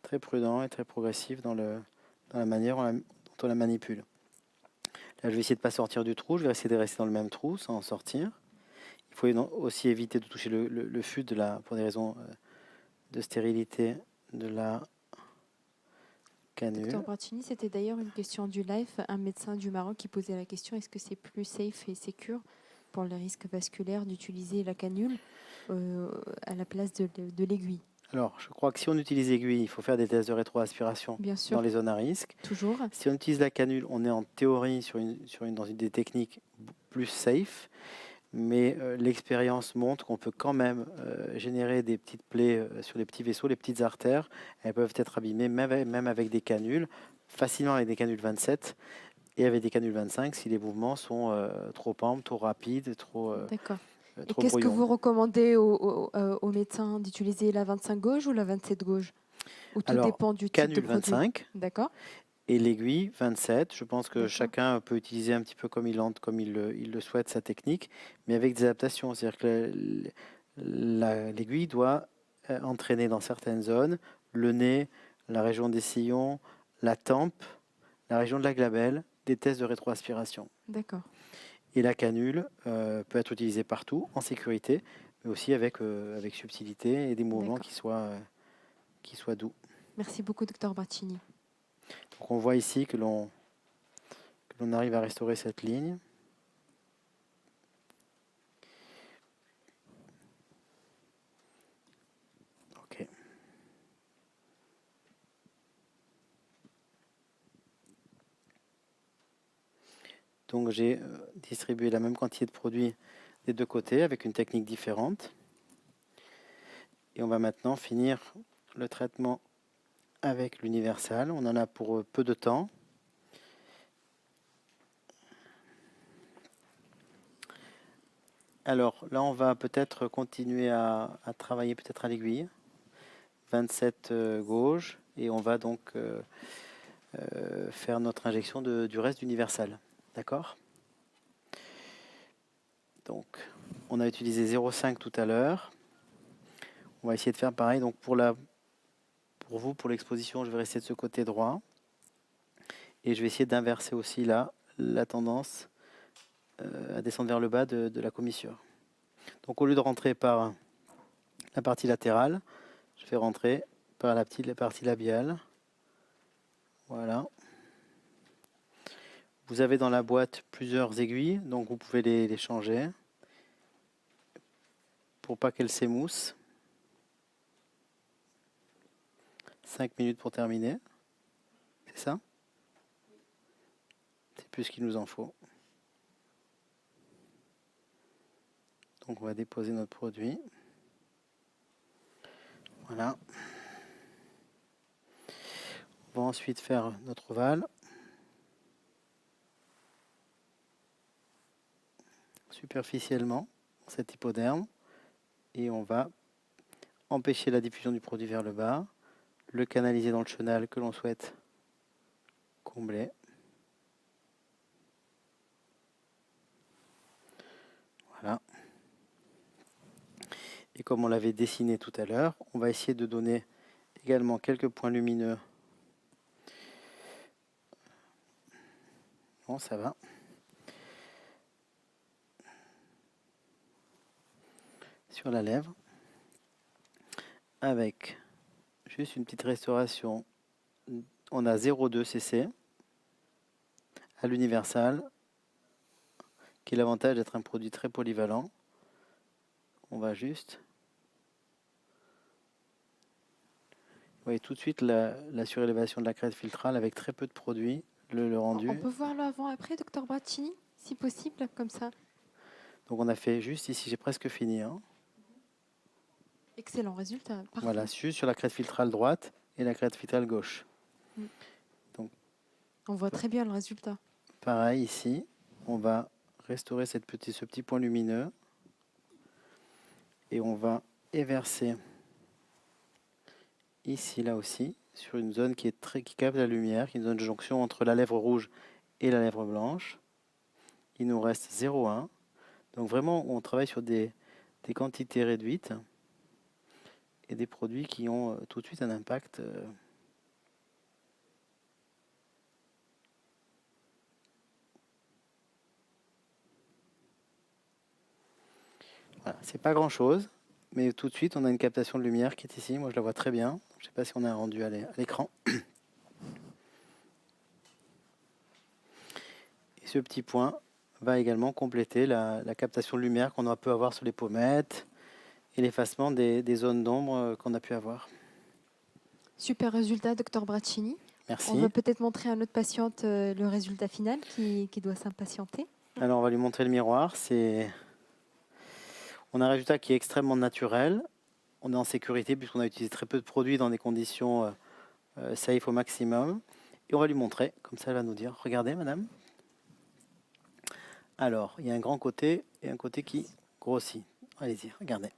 très prudent et très progressif dans la manière dont on la manipule. Là, je vais essayer de ne pas sortir du trou, je vais essayer de rester dans le même trou sans en sortir. Il faut aussi éviter de toucher le fût pour des raisons de stérilité de la canule. Docteur Bracini, c'était d'ailleurs une question du live, un médecin du Maroc qui posait la question, est-ce que c'est plus safe et sécure pour les risques vasculaires d'utiliser la canule à la place de l'aiguille? Alors, je crois que si on utilise l'aiguille, il faut faire des tests de rétroaspiration Bien sûr, dans les zones à risque. toujours. Si on utilise la canule, on est en théorie dans une des techniques plus safe, mais l'expérience montre qu'on peut quand même générer des petites plaies sur les petits vaisseaux, les petites artères. Elles peuvent être abîmées même avec des canules, facilement avec des canules 27 et avec des canules 25 si les mouvements sont trop amples, trop rapides, trop D'accord. Et trop qu'est-ce que brouillons. vous recommandez aux médecins d'utiliser la 25 gauge ou la 27 gauge? Ou tout Alors, dépend du type de canule produit? 25 D'accord, et l'aiguille 27. Je pense que d'accord, chacun peut utiliser un petit peu comme il le souhaite sa technique, mais avec des adaptations. C'est-à-dire que l'aiguille doit entraîner dans certaines zones le nez, la région des sillons, la tempe, la région de la glabelle, des tests de rétroaspiration. d'accord. Et la canule peut être utilisée partout, en sécurité, mais aussi avec subtilité et des mouvements D'accord. qui soient doux. Merci beaucoup, docteur Bracini. Donc on voit ici que l'on arrive à restaurer cette ligne. Ok. Donc j'ai distribué la même quantité de produit des deux côtés avec une technique différente. Et on va maintenant finir le traitement avec l'universal. On en a pour peu de temps. Alors là, on va peut-être continuer à travailler peut-être à l'aiguille. 27 gauche. Et on va donc faire notre injection du reste d'universal. D'accord? Donc, on a utilisé 0,5 tout à l'heure. On va essayer de faire pareil. Donc pour vous, pour l'exposition, je vais rester de ce côté droit. Et je vais essayer d'inverser aussi là la tendance à descendre vers le bas de la commissure. Donc au lieu de rentrer par la partie latérale, je vais rentrer par la partie labiale. Voilà. Vous avez dans la boîte plusieurs aiguilles, donc vous pouvez les changer pour pas qu'elles s'émoussent. 5 minutes pour terminer. C'est ça? C'est plus ce qu'il nous en faut. Donc on va déposer notre produit. Voilà. On va ensuite faire notre ovale. Superficiellement, cet hypoderme. Et on va empêcher la diffusion du produit vers le bas, le canaliser dans le chenal que l'on souhaite combler. Voilà. Et comme on l'avait dessiné tout à l'heure, on va essayer de donner également quelques points lumineux. Bon, ça va. Sur la lèvre. Avec juste une petite restauration. On a 0,2 cc à l'universal, qui est l'avantage d'être un produit très polyvalent. On va juste voyez tout de suite la surélévation de la crête filtrale avec très peu de produit, le rendu. On peut voir le avant-après, docteur Braccini, si possible, comme ça. Donc on a fait juste ici, j'ai presque fini. Hein. Excellent résultat. Parfait. Voilà, juste sur la crête filtrale droite et la crête filtrale gauche. On voit très bien le résultat. Pareil ici, on va restaurer ce petit point lumineux et on va éverser ici, là aussi, sur une zone qui capte la lumière, qui est une zone de jonction entre la lèvre rouge et la lèvre blanche. Il nous reste 0,1. Donc vraiment, on travaille sur des quantités réduites et des produits qui ont tout de suite un impact. Voilà, c'est pas grand chose, mais tout de suite, on a une captation de lumière qui est ici. Moi, je la vois très bien. Je ne sais pas si on a un rendu à l'écran. Et ce petit point va également compléter la captation de lumière qu'on peut avoir sur les pommettes et l'effacement des zones d'ombre qu'on a pu avoir. Super résultat, docteur Braccini. Merci. On va peut-être montrer à notre patiente le résultat final qui doit s'impatienter. Alors, on va lui montrer le miroir. On a un résultat qui est extrêmement naturel. On est en sécurité puisqu'on a utilisé très peu de produits dans des conditions safe au maximum. Et on va lui montrer, comme ça elle va nous dire, regardez madame. Alors, il y a un grand côté et un côté qui grossit. Allez-y, regardez.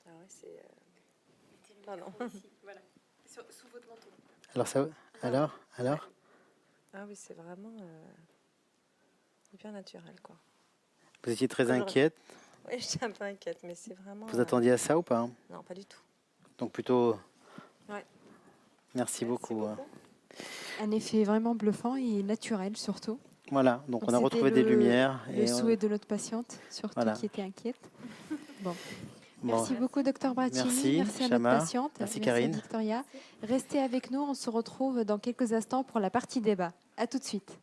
Ah ouais, c'est... Pardon. Voilà. Sous votre manteau. Alors, alors Ah oui, c'est vraiment bien naturel, quoi. Vous étiez très inquiète. Oui, j'étais un peu inquiète, mais c'est vraiment... Vous attendiez à ça ou pas? Non, pas du tout. Donc plutôt... Ouais. Merci beaucoup. Un effet vraiment bluffant et naturel surtout. Voilà, donc on a c'était retrouvé des lumières. Le souhait de notre patiente, surtout Voilà. qui était inquiète. Bon. Bon. Merci beaucoup, docteur Braccini. Merci, à Chama. notre patiente. Merci, à Karine. Victoria. Restez avec nous. On se retrouve dans quelques instants pour la partie débat. À tout de suite.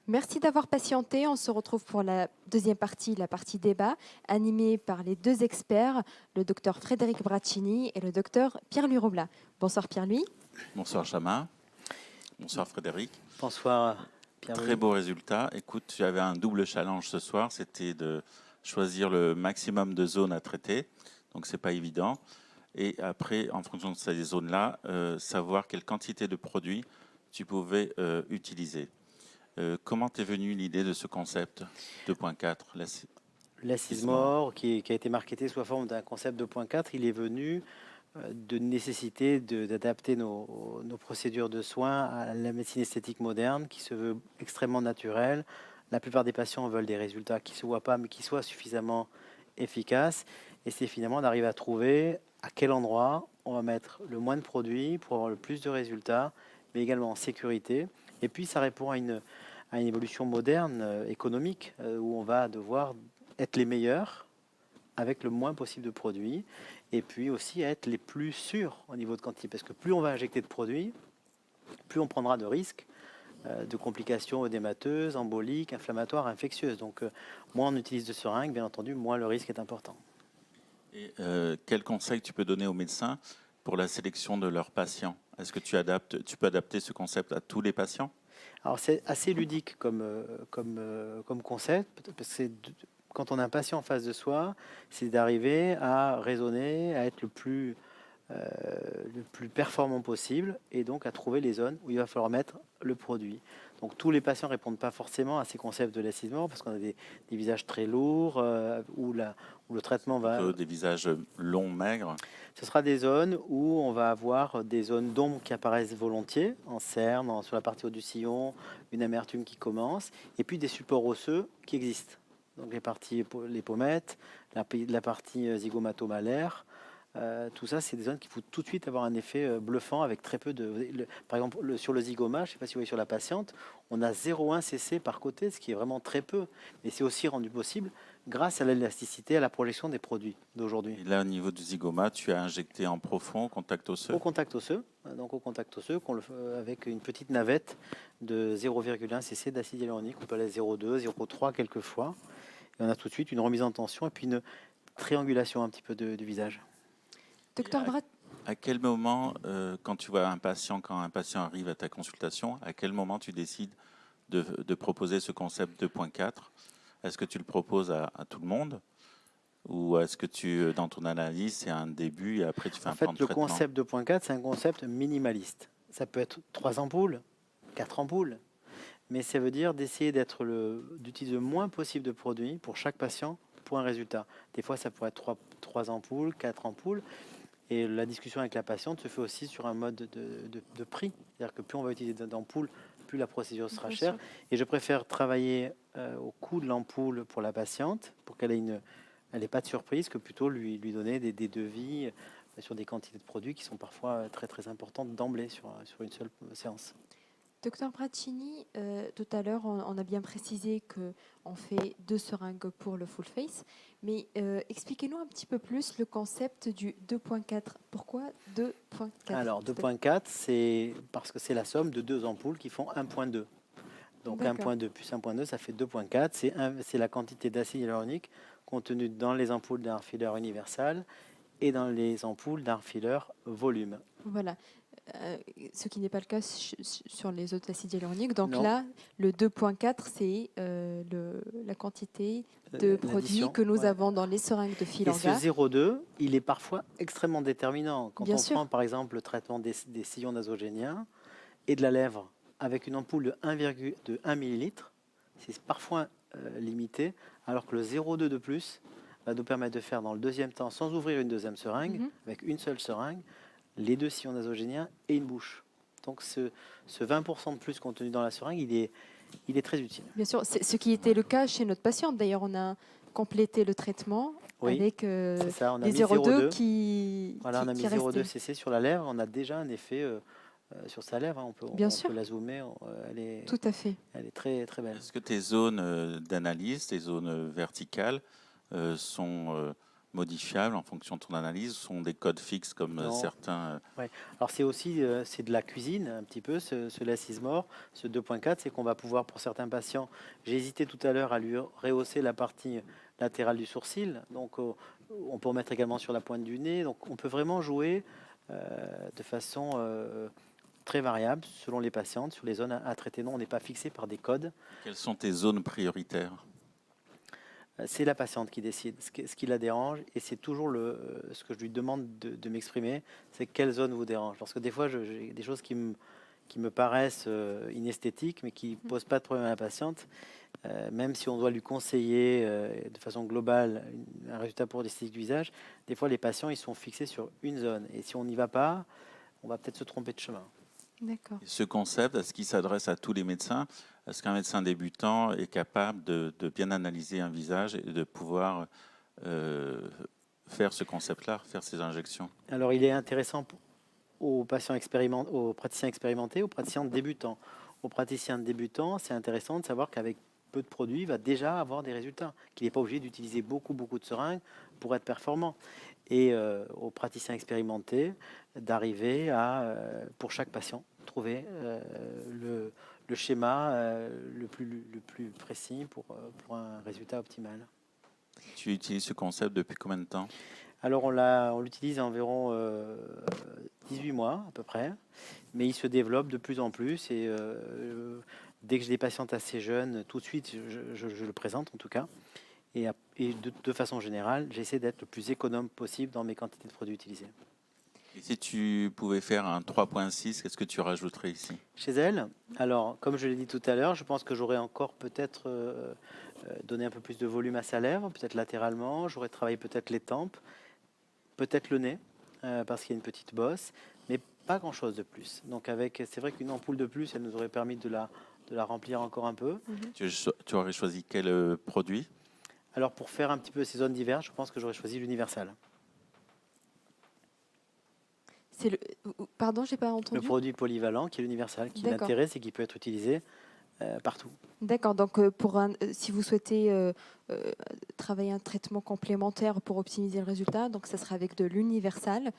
Merci d'avoir patienté. On se retrouve pour la deuxième partie, la partie débat, animée par les deux experts, le docteur Frédéric Braccini et le docteur Pierre-Louis Roblat. Bonsoir Pierre-Louis. Bonsoir Chama. Bonsoir Frédéric. Bonsoir Pierre-Louis. Très beau résultat. Écoute, tu avais un double challenge ce soir, c'était de choisir le maximum de zones à traiter. Donc c'est pas évident. Et après, en fonction de ces zones-là, savoir quelle quantité de produits tu pouvais utiliser. Comment t'es venue l'idée de ce concept 2.4 Less is more, qui a été marketé sous la forme d'un concept 2.4, il est venu de nécessité d'adapter nos procédures de soins à la médecine esthétique moderne, qui se veut extrêmement naturelle. La plupart des patients veulent des résultats qui ne se voient pas, mais qui soient suffisamment efficaces. Et c'est finalement d'arriver à trouver à quel endroit on va mettre le moins de produits pour avoir le plus de résultats, mais également en sécurité. Et puis ça répond à une évolution moderne, économique, où on va devoir être les meilleurs avec le moins possible de produits, et puis aussi être les plus sûrs au niveau de quantité, parce que plus on va injecter de produits, plus on prendra de risques de complications œdémateuses, emboliques, inflammatoires, infectieuses. Donc moins on utilise de seringues, bien entendu, moins le risque est important. Et quel conseil tu peux donner aux médecins pour la sélection de leurs patients? Est-ce que tu peux adapter ce concept à tous les patients? Alors c'est assez ludique comme concept, parce que quand on a un patient en face de soi, c'est d'arriver à raisonner, à être le plus performant possible, et donc à trouver les zones où il va falloir mettre le produit. Donc tous les patients ne répondent pas forcément à ces concepts de less is more, parce qu'on a des visages très lourds, où le traitement va... Des visages longs, maigres. Ce sera des zones où on va avoir des zones d'ombre qui apparaissent volontiers, en cerne, sur la partie haute du sillon, une amertume qui commence, et puis des supports osseux qui existent. Donc les pommettes, la partie zygomatomalaire, tout ça, c'est des zones qui vont tout de suite avoir un effet bluffant avec très peu de... par exemple, sur le zygoma, je ne sais pas si vous voyez sur la patiente, on a 0,1 cc par côté, ce qui est vraiment très peu. Et c'est aussi rendu possible grâce à l'élasticité, à la projection des produits d'aujourd'hui. Et là, au niveau du zygoma, tu as injecté en profond, au contact osseux? Au contact osseux, donc au contact osseux, avec une petite navette de 0,1 cc d'acide hyaluronique. On peut aller à 0,2, 0,3 quelquefois. Et on a tout de suite une remise en tension et puis une triangulation un petit peu du visage. Docteur Brat. À quel moment, quand un patient arrive à ta consultation, à quel moment tu décides de proposer ce concept 2.4? Est-ce que tu le proposes à tout le monde? Ou est-ce que dans ton analyse, c'est un début et après tu fais un plan de traitement? Le concept 2.4, c'est un concept minimaliste. Ça peut être 3 ampoules, 4 ampoules, mais ça veut dire d'essayer d'utiliser le moins possible de produits pour chaque patient pour un résultat. Des fois, ça pourrait être 3 ampoules, 4 ampoules. Et la discussion avec la patiente se fait aussi sur un mode de prix. C'est-à-dire que plus on va utiliser d'ampoules, plus la procédure sera chère. Et je préfère travailler au coût de l'ampoule pour la patiente, pour qu'elle ait pas de surprise, que plutôt lui donner des devis sur des quantités de produits qui sont parfois très très importantes d'emblée sur une seule séance. Docteur Braccini, tout à l'heure, on a bien précisé qu'on fait 2 seringues pour le full face, mais expliquez-nous un petit peu plus le concept du 2.4. Pourquoi 2.4? Alors 2.4, c'est parce que c'est la somme de 2 ampoules qui font 1.2. Donc 1.2 plus 1.2, ça fait 2.4. C'est la quantité d'acide hyaluronique contenue dans les ampoules d'un filler universal et dans les ampoules d'un filler volume. Voilà. Ce qui n'est pas le cas sur les autres acides hyaluroniques. Donc Non. là, le 2.4, c'est la quantité de produits que nous avons dans les seringues de Filorga. Et ce 0,2, il est parfois extrêmement déterminant. Quand Bien on sûr. prend par exemple le traitement des sillons nasogéniens et de la lèvre avec une ampoule de 1 millilitre, c'est parfois limité, alors que le 0,2 de plus va nous permettre de faire dans le deuxième temps, sans ouvrir une deuxième seringue, avec une seule seringue, les 2 sillons nasogéniens et une bouche. Donc ce 20% de plus contenu dans la seringue, il est très utile. Bien sûr, c'est ce qui était le cas chez notre patiente. D'ailleurs, on a complété le traitement avec des 0,2 qui Voilà, on a mis 0,2 cc sur la lèvre. On a déjà un effet sur sa lèvre. On peut la zoomer. Tout à fait. Elle est très, très belle. Est-ce que tes zones d'analyse, tes zones verticales, sont modifiables en fonction de ton analyse, ce sont des codes fixes comme Non. certains. Alors c'est aussi c'est de la cuisine un petit peu, ce less is more, ce 2.4, c'est qu'on va pouvoir pour certains patients, j'ai hésité tout à l'heure à lui rehausser la partie latérale du sourcil, donc on peut en mettre également sur la pointe du nez, donc on peut vraiment jouer de façon très variable selon les patientes, sur les zones à traiter. Non, on n'est pas fixé par des codes. Quelles sont tes zones prioritaires? C'est la patiente qui décide ce qui la dérange, et c'est toujours ce que je lui demande de m'exprimer, c'est quelle zone vous dérange. Parce que des fois, j'ai des choses qui me paraissent inesthétiques, mais qui ne posent pas de problème à la patiente. Même si on doit lui conseiller de façon globale un résultat pour l'esthétique du visage, des fois, les patients ils sont fixés sur une zone. Et si on n'y va pas, on va peut-être se tromper de chemin. D'accord. Ce concept, est-ce qu'il s'adresse à tous les médecins? Est-ce qu'un médecin débutant est capable de bien analyser un visage et de pouvoir faire ce concept-là, faire ces injections? Alors, il est intéressant aux patients aux praticiens expérimentés, aux praticiens débutants. Aux praticiens débutants, c'est intéressant de savoir qu'avec peu de produits, il va déjà avoir des résultats, qu'il n'est pas obligé d'utiliser beaucoup de seringues pour être performant. Et aux praticiens expérimentés, d'arriver à, pour chaque patient, trouver le schéma le plus précis pour un résultat optimal. Tu utilises ce concept depuis combien de temps? Alors on l'utilise environ 18 mois à peu près, mais il se développe de plus en plus, et dès que j'ai des patientes assez jeunes, tout de suite je le présente en tout cas, et de façon générale, j'essaie d'être le plus économe possible dans mes quantités de produits utilisés. Et si tu pouvais faire un 3.6, qu'est-ce que tu rajouterais ici? Chez elle, alors comme je l'ai dit tout à l'heure, je pense que j'aurais encore peut-être donné un peu plus de volume à sa lèvre, peut-être latéralement, j'aurais travaillé peut-être les tempes, peut-être le nez, parce qu'il y a une petite bosse, mais pas grand-chose de plus. Donc c'est vrai qu'une ampoule de plus, elle nous aurait permis de la remplir encore un peu. Tu aurais choisi quel produit? Alors pour faire un petit peu ces zones diverses, je pense que j'aurais choisi l'Universal. C'est le... Pardon, j'ai pas Le entendu. produit polyvalent qui est l'Universal, qui D'accord. l'intérêt, c'est qu'il peut être utilisé partout. D'accord, donc si vous souhaitez travailler un traitement complémentaire pour optimiser le résultat, donc ça sera avec de l'universal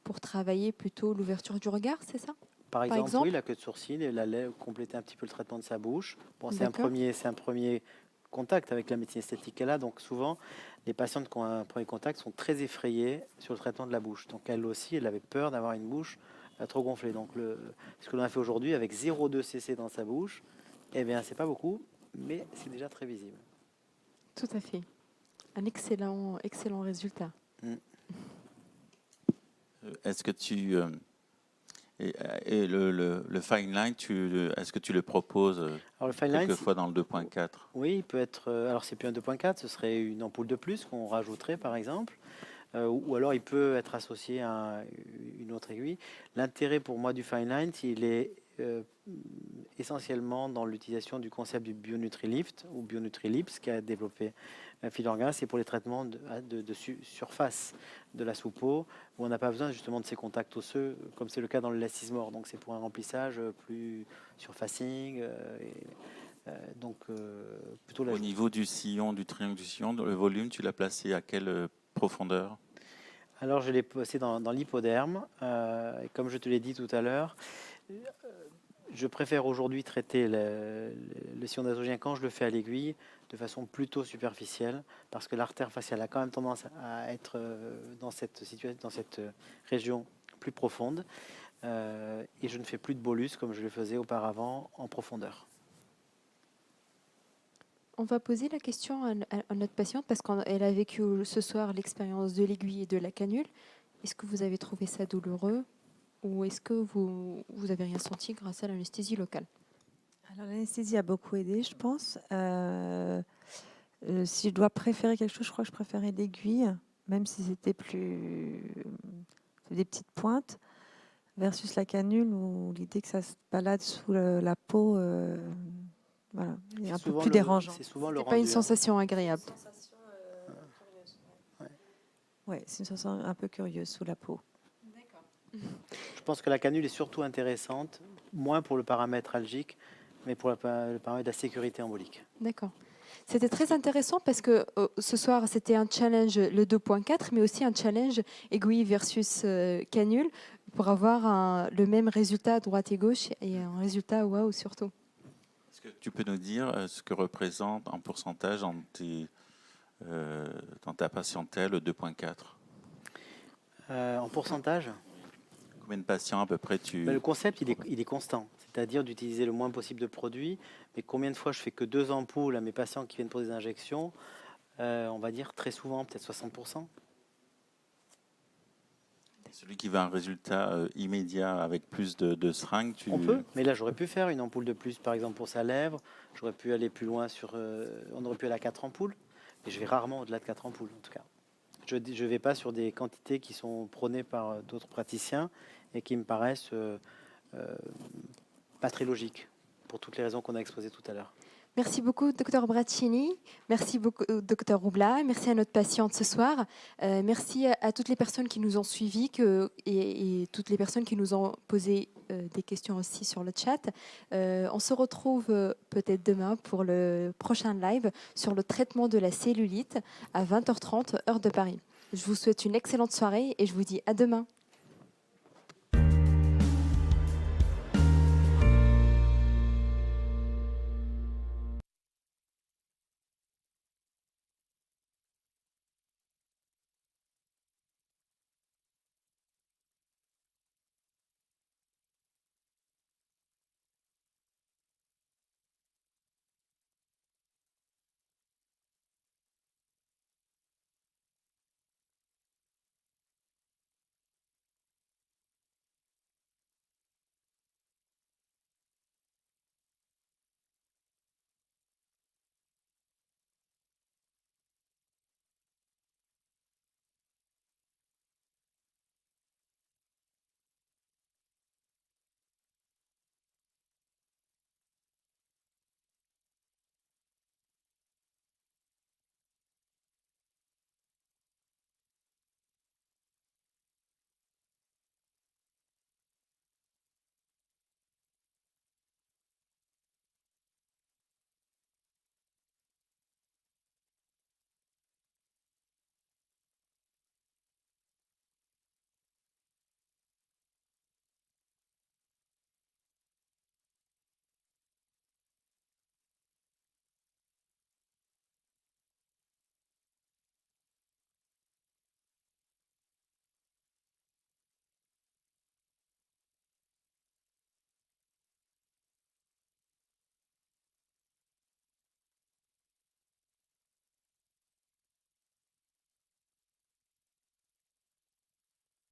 pour travailler plutôt l'ouverture du regard, c'est ça? Par exemple, exemple oui, la queue de sourcil et la lèvre, compléter un petit peu le traitement de sa bouche. Bon, c'est un D'accord. premier contact avec la médecine esthétique qu'elle a. Donc souvent, les patientes qui ont un premier contact sont très effrayées sur le traitement de la bouche. Donc elle aussi, elle avait peur d'avoir une bouche trop gonflée. Donc ce que l'on a fait aujourd'hui avec 0,2 cc dans sa bouche, eh bien, c'est pas beaucoup, mais c'est déjà très visible. Tout à fait. Un excellent résultat. Est-ce que tu et le fine line, est-ce que tu le proposes Alors le fine line, quelquefois dans le 2.4? oui, il peut être. Alors c'est plus un 2.4, ce serait une ampoule de plus qu'on rajouterait par exemple. Ou alors il peut être associé à une autre aiguille. L'intérêt pour moi du fine line, il est essentiellement dans l'utilisation du concept du BioNutriLift ou BioNutriLips qu'a développé Filorga. C'est pour les traitements de surface de la sous-peau où on n'a pas besoin justement de ces contacts osseux comme c'est le cas dans le less is more. Donc c'est pour un remplissage plus surfacing. Donc plutôt Au niveau du sillon, du triangle du sillon, le volume, tu l'as placé à quelle profondeur? Alors je l'ai placé dans l'hypoderme. Et comme je te l'ai dit tout à l'heure, je préfère aujourd'hui traiter le sillon nasogénien quand je le fais à l'aiguille de façon plutôt superficielle, parce que l'artère faciale a quand même tendance à être dans cette situation, dans cette région plus profonde, et je ne fais plus de bolus comme je le faisais auparavant en profondeur. On va poser la question à notre patiente parce qu'elle a vécu ce soir l'expérience de l'aiguille et de la canule. Est-ce que vous avez trouvé ça douloureux ou est-ce que vous avez rien senti grâce à l'anesthésie locale? Alors l'anesthésie a beaucoup aidé, je pense. Si je dois préférer quelque chose, je crois que je préférais l'aiguille, même si c'était des petites pointes, versus la canule où l'idée que ça se balade sous la peau, voilà, est un peu plus dérangeant. C'est souvent le C'est pas une rendu, hein. sensation agréable. Ouais, c'est une sensation un peu curieuse sous la peau. Je pense que la canule est surtout intéressante, moins pour le paramètre algique, mais pour le paramètre de la sécurité embolique. D'accord. C'était très intéressant parce que ce soir, c'était un challenge, le 2.4, mais aussi un challenge aiguille versus canule pour avoir le même résultat à droite et gauche et un résultat waouh surtout. Est-ce que tu peux nous dire ce que représente en pourcentage dans ta patientèle le 2.4 ? En pourcentage ? Combien de patients à peu près Le concept, il est constant. C'est-à-dire d'utiliser le moins possible de produits. Mais combien de fois je fais que 2 ampoules à mes patients qui viennent pour des injections ? On va dire très souvent, peut-être 60%. Celui qui veut un résultat immédiat avec plus de seringues, On peut, mais là j'aurais pu faire une ampoule de plus, par exemple pour sa lèvre. J'aurais pu aller plus loin on aurait pu aller à 4 ampoules. Mais je vais rarement au-delà de 4 ampoules, en tout cas. Je ne vais pas sur des quantités qui sont prônées par d'autres praticiens et qui me paraissent pas très logiques, pour toutes les raisons qu'on a exposées tout à l'heure. Merci beaucoup, Dr Braccini. Merci beaucoup, Dr Roubla. Merci à notre patiente ce soir. Merci à toutes les personnes qui nous ont suivis et toutes les personnes qui nous ont posé des questions aussi sur le chat. On se retrouve peut-être demain pour le prochain live sur le traitement de la cellulite à 20h30, heure de Paris. Je vous souhaite une excellente soirée et je vous dis à demain.